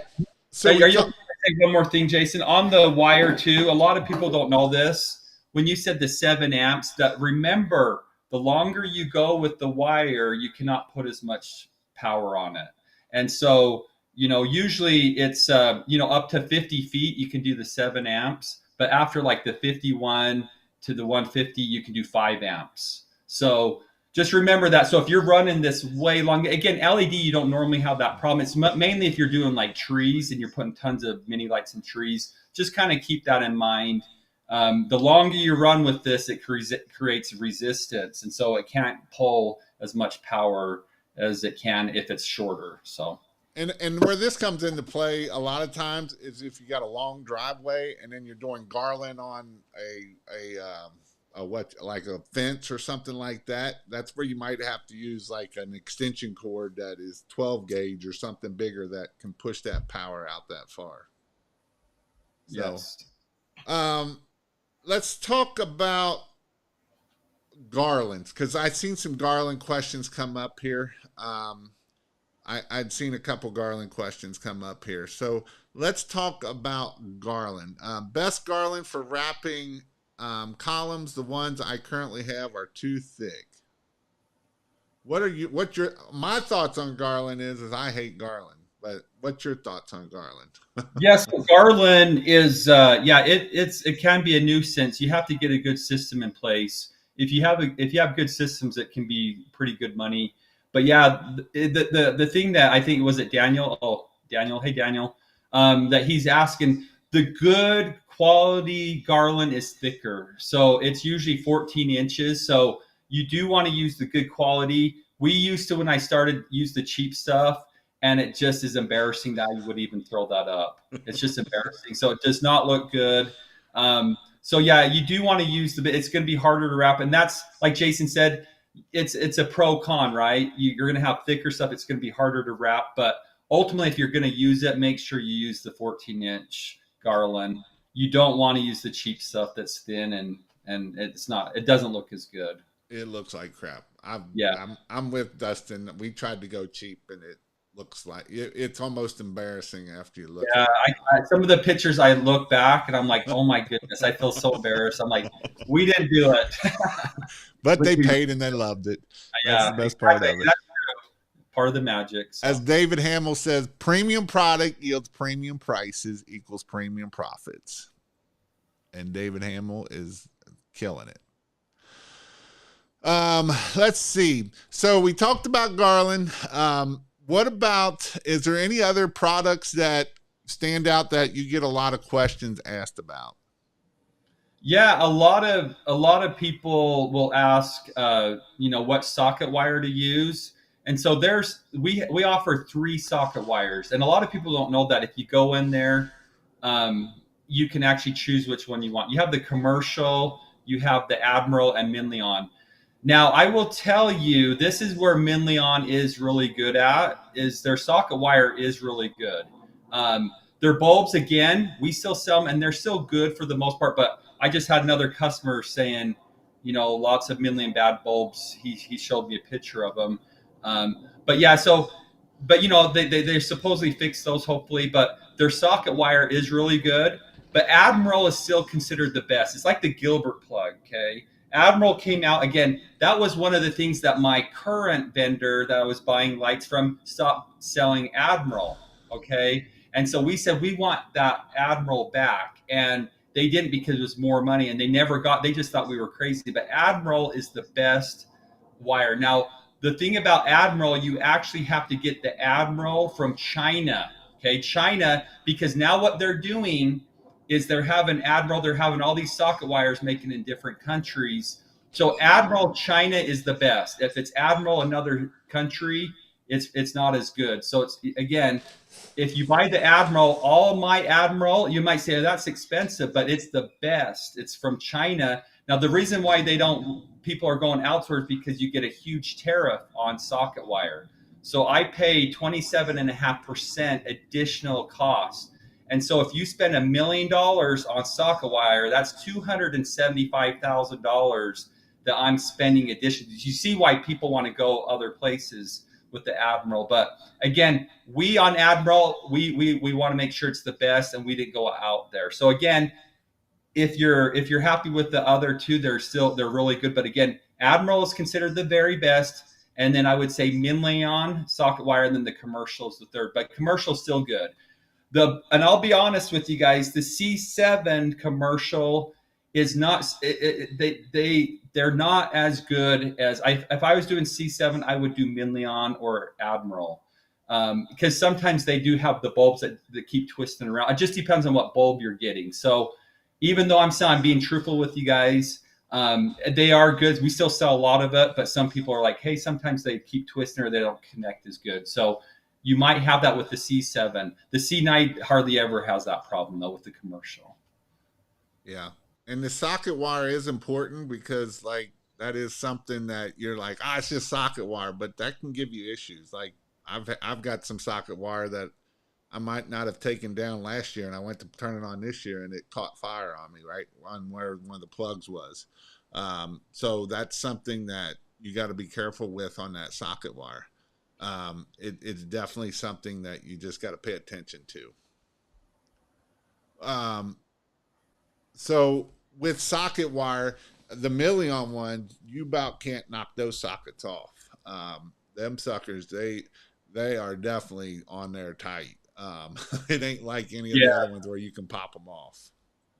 So are you okay to say one more thing, Jason? On the wire too, a lot of people don't know this. When you said the 7 amps, that remember, the longer you go with the wire, you cannot put as much power on it. And so, usually it's, up to 50 feet, you can do the 7 amps, but after like the 51 to the 150, you can do 5 amps. So just remember that. So if you're running this way long, again, LED, you don't normally have that problem. It's mainly if you're doing like trees and you're putting tons of mini lights in trees, just kind of keep that in mind. The longer you run with this, it creates resistance. And so it can't pull as much power as it can if it's shorter. So, and where this comes into play a lot of times is if you got a long driveway and then you're doing garland on like a fence or something like that. That's where you might have to use like an extension cord that is 12 gauge or something bigger that can push that power out that far. Yes. So, let's talk about garlands, because I've seen some garland questions come up here. I'd seen a couple garland questions come up here. So let's talk about garland. Best garland for wrapping columns. The ones I currently have are too thick. My thoughts on garland is I hate garland, but what's your thoughts on garland? Yes, garland is, it can be a nuisance. You have to get a good system in place. If you have good systems, it can be pretty good money. But yeah, the thing that I think, was it Daniel? Oh, Daniel. Hey, Daniel. That he's asking, the good quality garland is thicker. So it's usually 14 inches. So you do want to use the good quality. We used to, when I started, use the cheap stuff, and it just is embarrassing that I would even throw that up. It's just embarrassing. So it does not look good. So yeah, you do want to use it's going to be harder to wrap. And that's, like Jason said, it's a pro con, right? You're going to have thicker stuff. It's going to be harder to wrap, but ultimately, if you're going to use it, make sure you use the 14-inch garland. You don't want to use the cheap stuff that's thin and it doesn't look as good. It looks like crap. Yeah. I'm with Dustin. We tried to go cheap, and it looks like it's almost embarrassing after you look Yeah, at some of the pictures I look back and I'm like, oh my goodness, I feel so embarrassed. I'm like, we didn't do it. But they paid and they loved it. That's Yeah, the best exactly. part of it. That's part of the magic. So. As David Hamill says, premium product yields premium prices equals premium profits. And David Hamill is killing it. Let's see. So we talked about garland. What about, is there any other products that stand out that you get a lot of questions asked about? Yeah, a lot of people will ask, what socket wire to use, and so we offer 3 socket wires, and a lot of people don't know that if you go in there, you can actually choose which one you want. You have the commercial, you have the Admiral, and Minleon. Now, I will tell you, this is where Minleon is really good at, is their socket wire is really good. Their bulbs, again, we still sell them, and they're still good for the most part, but I just had another customer saying, lots of Minleon bad bulbs. He showed me a picture of them. But yeah, they supposedly fixed those, hopefully, but their socket wire is really good. But Admiral is still considered the best. It's like the Gilbert plug, okay? Admiral came out again. That was one of the things that my current vendor that I was buying lights from stopped selling Admiral. Okay. And so we said, we want that Admiral back. And they didn't because it was more money and they just thought we were crazy. But Admiral is the best wire. Now, the thing about Admiral, you actually have to get the Admiral from China. Okay. China, because now what they're doing is they're having all these socket wires making in different countries. So Admiral China is the best. If it's Admiral another country, it's not as good. So it's, again, if you buy the Admiral, all my Admiral, you might say, oh, that's expensive, but it's the best. It's from China. Now, the reason why people are going elsewhere is because you get a huge tariff on socket wire. So I pay 27.5% additional cost. And so if you spend $1 million on socket wire, that's $275,000 that I'm spending additionally. You see why people want to go other places with the Admiral. But again, we on Admiral, we want to make sure it's the best, and we didn't go out there. So again, if you're happy with the other 2, they're really good. But again, Admiral is considered the very best. And then I would say Minleon, socket wire, and then the commercial is the 3rd. But commercial is still good. And I'll be honest with you guys, the C7 commercial is not, they're not as good as, if I was doing C7, I would do Minleon or Admiral. Because sometimes they do have the bulbs that keep twisting around. It just depends on what bulb you're getting. So even though I'm being truthful with you guys, they are good. We still sell a lot of it, but some people are like, hey, sometimes they keep twisting or they don't connect as good. So you might have that with the C7. The C9 hardly ever has that problem, though, with the commercial. Yeah. And the socket wire is important because, like, that is something that you're like, it's just socket wire, but that can give you issues. Like, I've got some socket wire that I might not have taken down last year, and I went to turn it on this year, and it caught fire on me, right on where one of the plugs was. So that's something that you got to be careful with on that socket wire. It's definitely something that you just got to pay attention to. So with socket wire, the Minleon one, you about can't knock those sockets off. Them suckers, they are definitely on there tight. It ain't like any of the other ones where you can pop them off.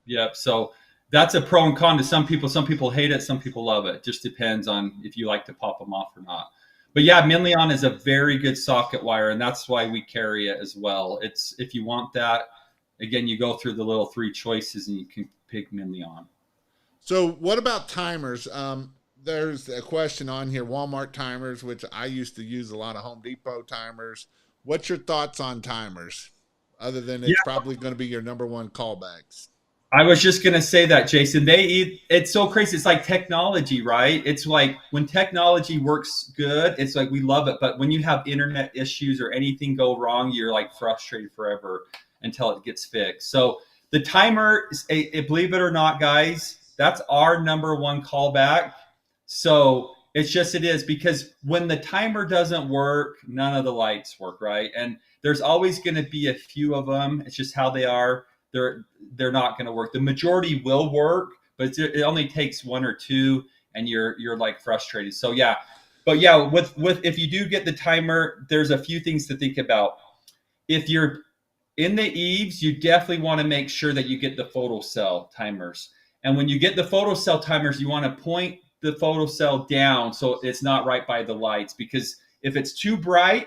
Yep. So that's a pro and con to some people. Some people hate it. Some people love it. Just depends on if you like to pop them off or not. But yeah, Minleon is a very good socket wire, and that's why we carry it as well. It's, if you want that, again, you go through the little 3 choices and you can pick Minleon. So what about timers? There's a question on here, Walmart timers, which I used to use a lot of Home Depot timers. What's your thoughts on timers? Other than it's probably going to be your number 1 callbacks. I was just gonna say that, Jason. It's so crazy. It's like technology, right? It's like when technology works good, it's like we love it. But when you have internet issues or anything go wrong, you're like frustrated forever until it gets fixed. So the timer, believe it or not, guys, that's our number one callback. So it is because when the timer doesn't work, none of the lights work, right? And there's always going to be a few of them. It's just how they are. They're not going to work. The majority will work, but it only takes one or two, and you're like frustrated. So yeah, but yeah, with if you do get the timer, there's a few things to think about. If you're in the eaves, you definitely want to make sure that you get the photocell timers. And when you get the photocell timers, you want to point the photocell down so it's not right by the lights, because if it's too bright,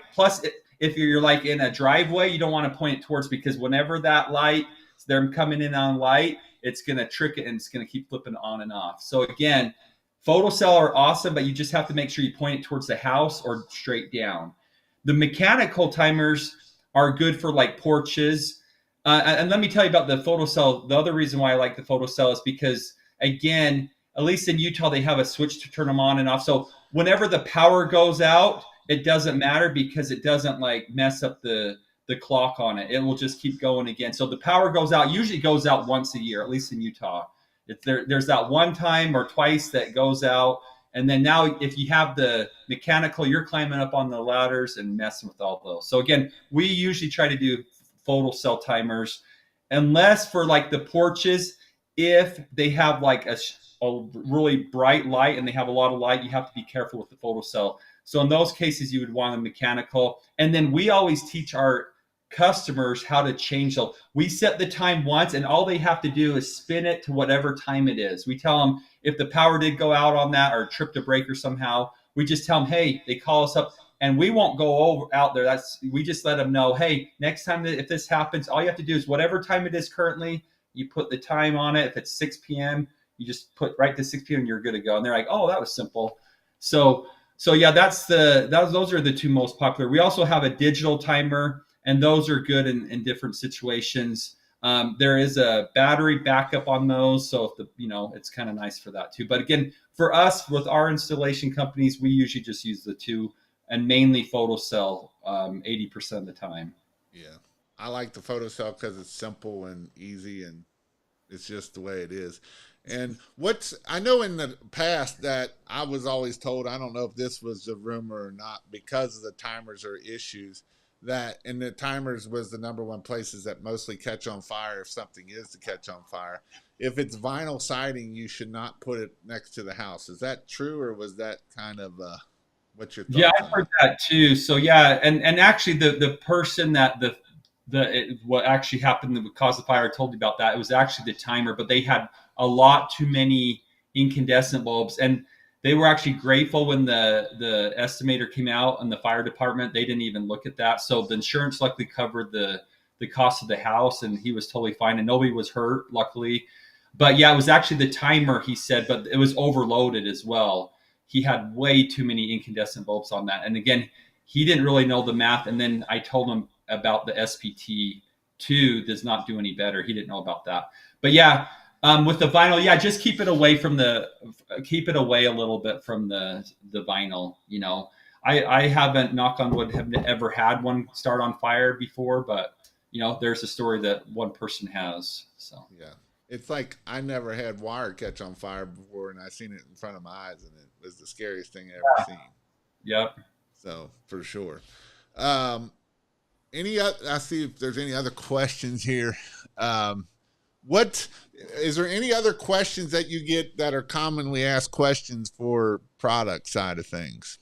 if you're like in a driveway, you don't want to point it towards, because whenever that light, they're coming in on light, it's going to trick it and it's going to keep flipping on and off. So again, photocell are awesome, but you just have to make sure you point it towards the house or straight down. The mechanical timers are good for like porches. And let me tell you about the photocell. The other reason why I like the photocell is because, again, at least in Utah, they have a switch to turn them on and off. So whenever the power goes out, it doesn't matter, because it doesn't like mess up the clock on it. It will just keep going again. So the power goes out, usually goes out once a year, at least in Utah. There's that one time or twice that goes out. And then now if you have the mechanical, you're climbing up on the ladders and messing with all those. So again, we usually try to do photocell timers, unless for like the porches, if they have like a really bright light and they have a lot of light, you have to be careful with the photocell. So in those cases, you would want a mechanical. And then we always teach our customers how to change them. We set the time once, and all they have to do is spin it to whatever time it is. We tell them if the power did go out on that or tripped a breaker somehow, we just tell them, hey, they call us up, and we won't go out there. We just let them know, hey, next time if this happens, all you have to do is whatever time it is currently, you put the time on it. If it's 6 p.m., you just put right to 6 p.m. and you're good to go. And they're like, oh, that was simple. So yeah, those are the two most popular. We also have a digital timer, and those are good in different situations. There is a battery backup on those, so if it's kind of nice for that too. But again, for us with our installation companies, we usually just use the two, and mainly photocell 80% of the time. Yeah, I like the photocell because it's simple and easy, and it's just the way it is. And I know in the past that I was always told, I don't know if this was a rumor or not, because of the timers or issues, that and the timers was the number one places that mostly catch on fire if something is to catch on fire. If it's vinyl siding, you should not put it next to the house. Is that true, or was that kind of what's your thoughts? Yeah, I've heard that too. So yeah, and actually the person that what actually happened that would cause the fire, I told you about that. It was actually the timer, but they had a lot too many incandescent bulbs, and they were actually grateful when the estimator came out and the fire department. They didn't even look at that. So the insurance luckily covered the cost of the house, and he was totally fine, and nobody was hurt, luckily. But yeah, it was actually the timer, he said, but it was overloaded as well. He had way too many incandescent bulbs on that. And again, he didn't really know the math. And then I told him about the SPT2 does not do any better. He didn't know about that. But yeah, with the vinyl, yeah, just keep it away a little bit from the vinyl. I haven't, knock on wood, have ever had one start on fire before, but there's a story that one person has. So yeah, it's like I never had wire catch on fire before, and I seen it in front of my eyes, and it was the scariest thing I ever seen. Yep. So for sure. I see if there's any other questions here. What is there any other questions that you get that are commonly asked questions for product side of things?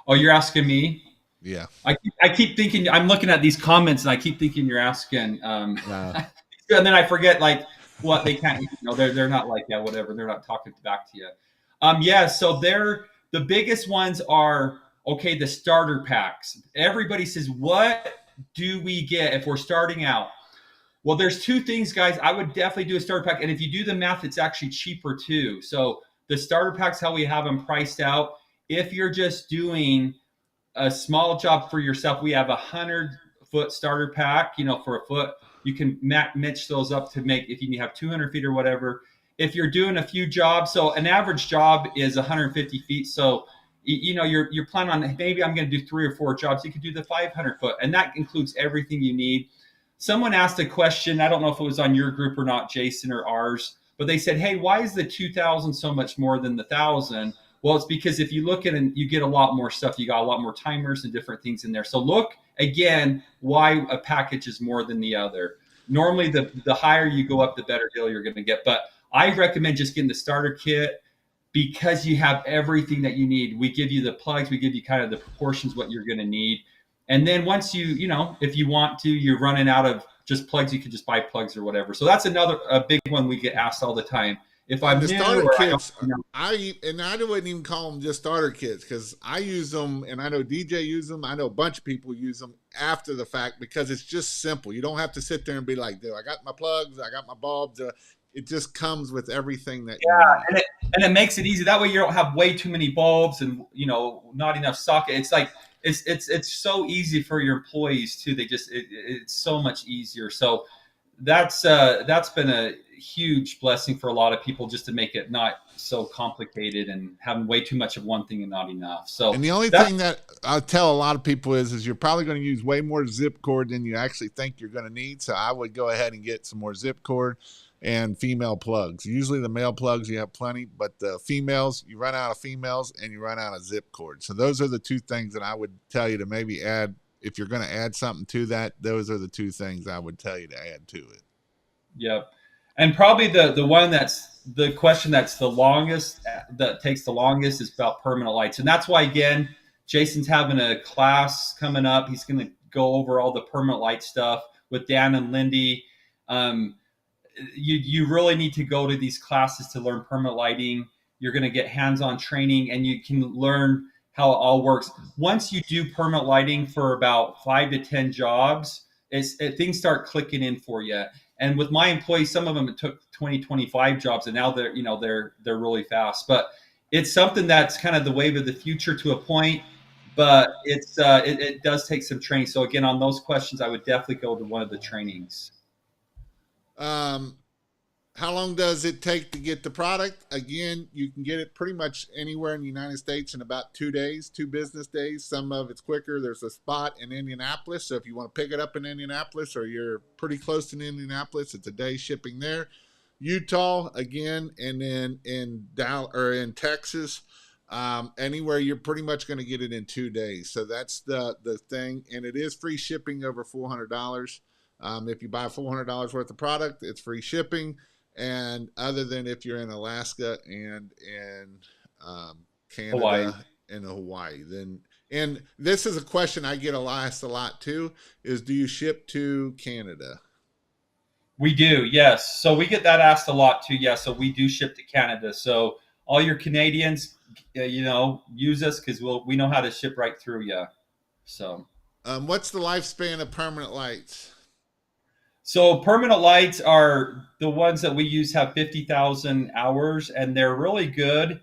Oh, you're asking me? Yeah. I keep thinking, I'm looking at these comments and I keep thinking you're asking. And then I forget like what they can't, they're not like that, whatever. They're not talking back to you. Yeah. So the biggest ones are, okay, the starter packs. Everybody says, what do we get if we're starting out? Well, there's two things, guys. I would definitely do a starter pack. And if you do the math, it's actually cheaper too. So the starter packs, how we have them priced out. If you're just doing a small job for yourself, we have foot starter pack, for a foot. You can match those up to make, if you have 200 feet or whatever. If you're doing a few jobs, so an average job is 150 feet. So, you're planning on, maybe I'm going to do 3 or 4 jobs. You could do the 500 foot, and that includes everything you need. Someone asked a question. I don't know if it was on your group or not, Jason, or ours, but they said, "Hey, why is the 2,000 so much more than the 1,000?" Well, it's because if you look at it, you get a lot more stuff. You got a lot more timers and different things in there. So look again why a package is more than the other. Normally, the higher you go up, the better deal you're going to get. But I recommend just getting the starter kit because you have everything that you need. We give you the plugs, we give you kind of the proportions what you're going to need. And then once if you want to, you're running out of just plugs, you can just buy plugs or whatever. So that's a big one we get asked all the time. If I'm the new starter or kits, I wouldn't even call them just starter kits because I use them, and I know DJ use them. I know a bunch of people use them after the fact because it's just simple. You don't have to sit there and be like, "Dude, I got my plugs, I got my bulbs." It just comes with everything that you need. and it makes it easy. That way you don't have way too many bulbs and not enough socket. It's like it's so easy for your employees too. It's so much easier. So that's been a huge blessing for a lot of people, just to make it not so complicated and having way too much of one thing and not enough. So, and the only thing that I tell a lot of people is you're probably going to use way more zip cord than you actually think you're going to need. So I would go ahead and get some more zip cord and female plugs. Usually the male plugs you have plenty, but the females, you run out of females and you run out of zip cord. So those are the 2 things that I would tell you to maybe add. If you're going to add something to that, those are the 2 things I would tell you to add to it. Yep. And probably the one that's the question that's the longest, that takes the longest, is about permanent lights. And that's why, again, Jason's having a class coming up. He's going to go over all the permanent light stuff with Dan and Lindy. You really need to go to these classes to learn permanent lighting. You're going to get hands-on training, and you can learn how it all works. Once you do permanent lighting for about 5 to 10 jobs, things start clicking in for you. And with my employees, some of them, it took 20, 25 jobs, and now they're really fast. But it's something that's kind of the wave of the future to a point. But it does take some training. So again, on those questions, I would definitely go to one of the trainings. How long does it take to get the product? Again, you can get it pretty much anywhere in the United States in about 2 days, 2 business days. Some of it's quicker. There's a spot in Indianapolis. So if you want to pick it up in Indianapolis or you're pretty close to Indianapolis, it's a day shipping there. Utah, again, and then in Dallas or in Texas, anywhere you're pretty much going to get it in 2 days. So that's the thing. And it is free shipping over $400. If you buy $400 worth of product, it's free shipping. And other than if you're in Alaska and in Canada Hawaii. and Hawaii, then, and this is a question I get asked a lot too, is do you ship to Canada? We do, yes. So we get that asked a lot too. Yeah, so we do ship to Canada. So all your Canadians, use us because we know how to ship right through you. So, what's the lifespan of permanent lights? So permanent lights are the ones that we use have 50,000 hours, and they're really good.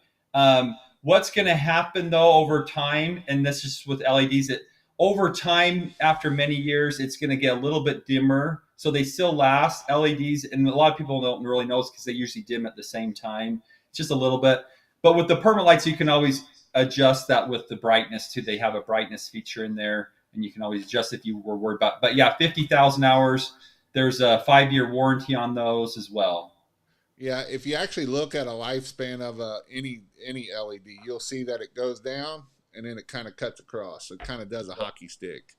What's going to happen though over time, and this is with LEDs, that over time, after many years, it's going to get a little bit dimmer. So they still last, LEDs, and a lot of people don't really know because they usually dim at the same time, just a little bit. But with the permanent lights, you can always adjust that with the brightness too. They have a brightness feature in there, and you can always adjust if you were worried about. But yeah, 50,000 hours. There's a 5-year warranty on those as well. Yeah, if you actually look at a lifespan of any LED, you'll see that it goes down and then it kind of cuts across. It kind of does a hockey stick.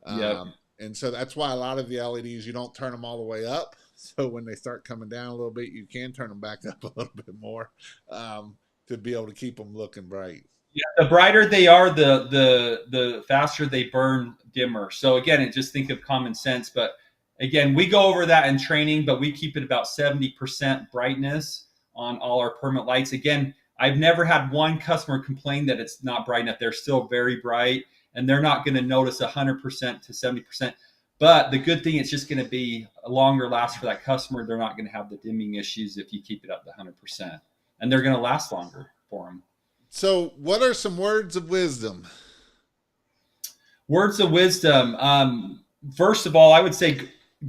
Yep. And so that's why a lot of the LEDs, you don't turn them all the way up. So when they start coming down a little bit, you can turn them back up a little bit more to be able to keep them looking bright. Yeah, the brighter they are, the faster they burn dimmer. So again, just think of common sense, but again, we go over that in training, but we keep it about 70% brightness on all our permanent lights. Again, I've never had one customer complain that it's not bright enough. They're still very bright, and they're not going to notice 100% to 70%. But the good thing, it's just going to be a longer last for that customer. They're not going to have the dimming issues if you keep it up to 100%. And they're going to last longer for them. So what are some words of wisdom? Words of wisdom. first of all, I would say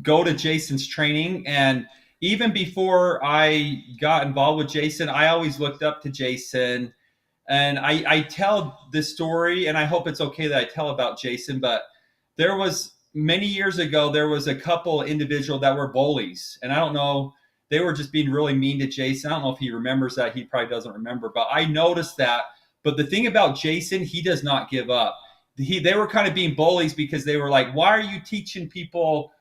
go to Jason's training. And even before I got involved with Jason, I always looked up to Jason. And I tell this story, and I hope it's okay that I tell about Jason, but there was many years ago, there was a couple individual that were bullies. And I don't know, they were just being really mean to Jason. I don't know if he remembers that. He probably doesn't remember, but I noticed that. But the thing about Jason, he does not give up. They were kind of being bullies because they were like, why are you teaching people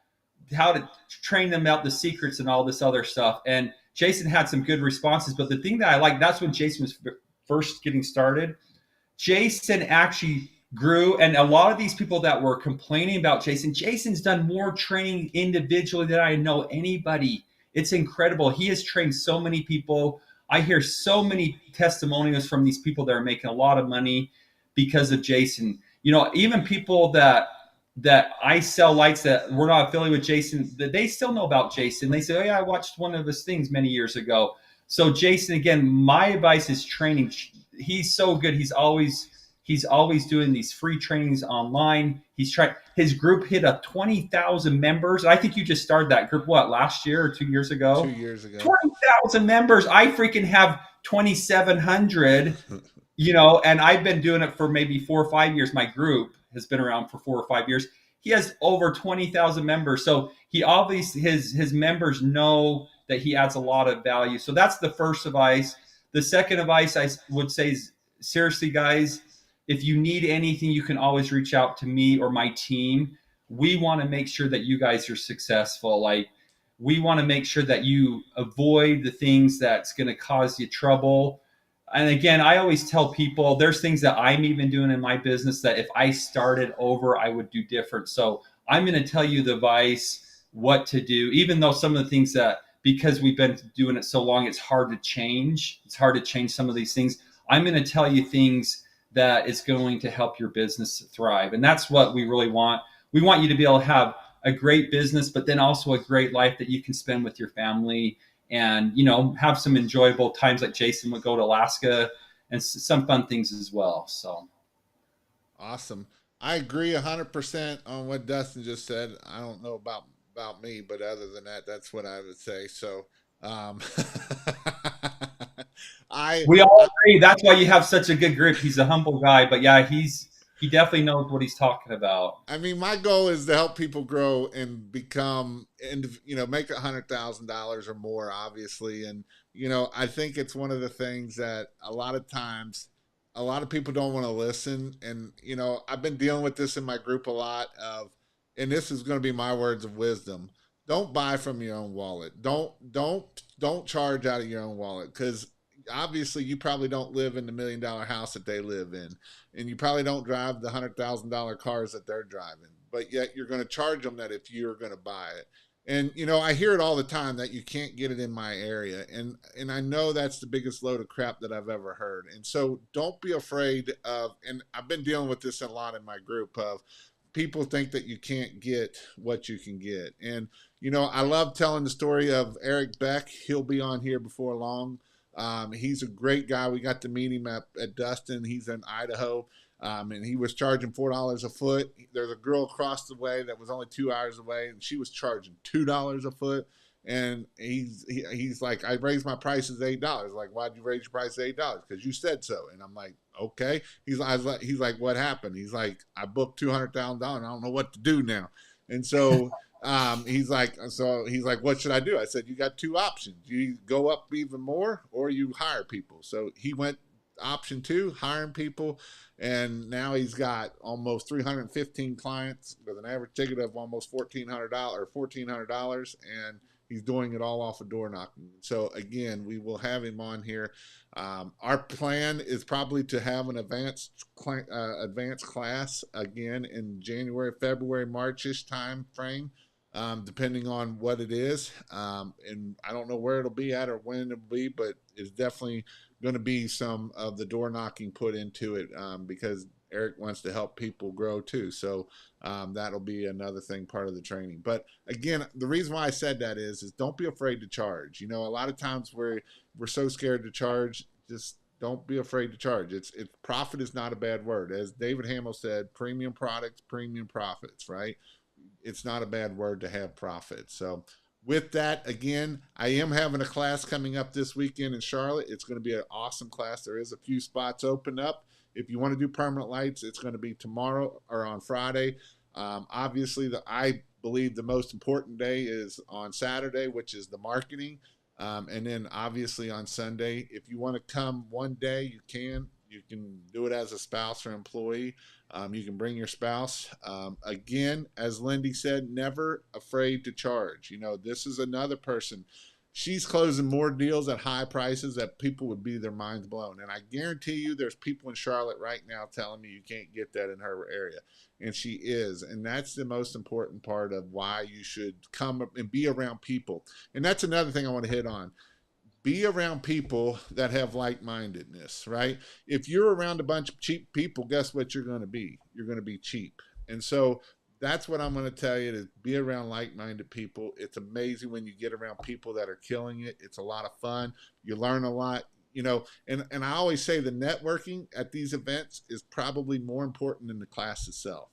how to train them out the secrets and all this other stuff? And Jason had some good responses. But the thing that I like, that's when Jason was first getting started. Jason actually grew, and a lot of these people that were complaining about Jason, Jason's done more training individually than I know anybody. It's incredible. He has trained so many people. I hear so many testimonials from these people that are making a lot of money because of Jason. You know, even people that I sell lights that we're not affiliated with Jason, that they still know about Jason. They say, "Oh yeah, I watched one of his things many years ago." So Jason, again, my advice is training. He's so good. He's always doing these free trainings online. He's trying. His group hit a 20,000 members. I think you just started that group what, last year or 2 years Two ago? years ago. 20,000 members. I freaking have 2,700. And I've been doing it for maybe 4 or 5 years. My group has been around for 4 or 5 years. He has over 20,000 members. So he obviously, his members know that he adds a lot of value. So that's the first advice. The second advice I would say is, seriously, guys, if you need anything, you can always reach out to me or my team. We want to make sure that you guys are successful. Like, we want to make sure that you avoid the things that's going to cause you trouble. And again, I always tell people there's things that I'm even doing in my business that if I started over, I would do different. So I'm going to tell you the advice, what to do, even though some of the things that, because we've been doing it so long, it's hard to change. It's hard to change some of these things. I'm going to tell you things that is going to help your business thrive. And that's what we really want. We want you to be able to have a great business, but then also a great life that you can spend with your family and have some enjoyable times, like Jason would go to Alaska, and some fun things as well. So Awesome. I agree 100% on what Dustin just said. I don't know about me, but other than that, that's what I would say. So, um, I we all agree. That's why you have such a good group. He's a humble guy, but yeah, he definitely knows what he's talking about. I mean, my goal is to help people grow and become, and make $100,000 or more, obviously. And I think it's one of the things that a lot of times, a lot of people don't want to listen. And I've been dealing with this in my group a lot of, and this is going to be my words of wisdom. Don't buy from your own wallet. Don't charge out of your own wallet, because obviously you probably don't live in the $1 million house that they live in, and you probably don't drive the $100,000 cars that they're driving, but yet you're going to charge them that if you're going to buy it. And I hear it all the time that you can't get it in my area, and I know that's the biggest load of crap that I've ever heard. And so don't be afraid of, and I've been dealing with this a lot in my group of, people think that you can't get what you can get. And I love telling the story of Eric Beck. He'll be on here before long. He's a great guy. We got to meet him at Dustin. He's in Idaho. And he was charging $4 a foot. There's a girl across the way that was only 2 hours away, and she was charging $2 a foot. And he's like, I raised my prices $8. Like, why'd you raise your price $8? Because you said so. And I'm like, okay. He's like, what happened? He's like, I booked $200,000. I don't know what to do now. And so he's like, what should I do? I said, you got two options. You go up even more, or you hire people. So he went option two, hiring people. And now he's got almost 315 clients with an average ticket of almost $1,400, and he's doing it all off of door knocking. So again, we will have him on here. Our plan is probably to have an advanced class again in January, February, Marchish time frame, depending on what it is. And I don't know where it'll be at or when it'll be, but it's definitely going to be some of the door knocking put into it, because Eric wants to help people grow too. So that'll be another thing, part of the training. But again, the reason why I said that is don't be afraid to charge. A lot of times we're so scared to charge. Just don't be afraid to charge. It's profit is not a bad word. As David Hamill said, premium products, premium profits, right? it's not a bad word to have profit. So with that, again, I am having a class coming up this weekend in Charlotte. It's going to be an awesome class. There is a few spots open up. If you want to do permanent lights, it's going to be tomorrow or on Friday. Obviously, I believe the most important day is on Saturday, which is the marketing. And then obviously on Sunday, if you want to come one day, you can. You can do it as a spouse or employee. You can bring your spouse. Again, as Lindy said, never afraid to charge. You know, this is another person. She's closing more deals at high prices that people would be their minds blown. And I guarantee you there's people in Charlotte right now telling me you can't get that in her area. And she is. And that's the most important part of why you should come and be around people. And that's another thing I want to hit on. Be around people that have like-mindedness, right? If you're around a bunch of cheap people, guess what you're going to be? You're going to be cheap. And so that's what I'm going to tell you, to be around like-minded people. It's amazing when you get around people that are killing it. It's a lot of fun. You learn a lot, you know, and I always say the networking at these events is probably more important than the class itself,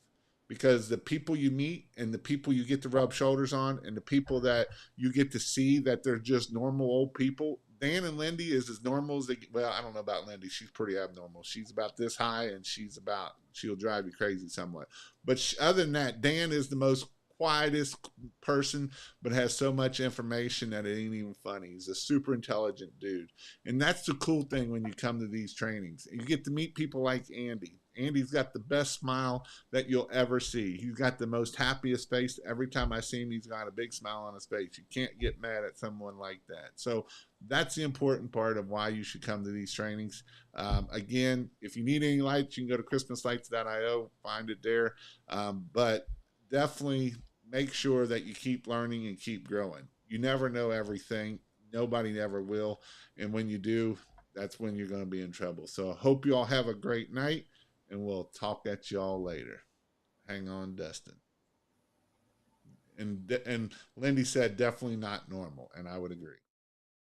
because the people you meet and the people you get to rub shoulders on and the people that you get to see that they're just normal old people. Dan and Lindy is as normal as they get. Well, I don't know about Lindy. She's pretty abnormal. She's about this high and she'll drive you crazy somewhat. But other than that, Dan is the most quietest person, but has so much information that it ain't even funny. He's a super intelligent dude. And that's the cool thing when you come to these trainings. You get to meet people like Andy. Andy's got the best smile that you'll ever see. He's got the most happiest face. Every time I see him, he's got a big smile on his face. You can't get mad at someone like that. So that's the important part of why you should come to these trainings. Again, if you need any lights, you can go to christmaslights.io, find it there. But definitely make sure that you keep learning and keep growing. You never know everything. Nobody ever will. And when you do, that's when you're going to be in trouble. So I hope you all have a great night, and we'll talk at y'all later. Hang on, Dustin. And Lindy said definitely not normal, and I would agree.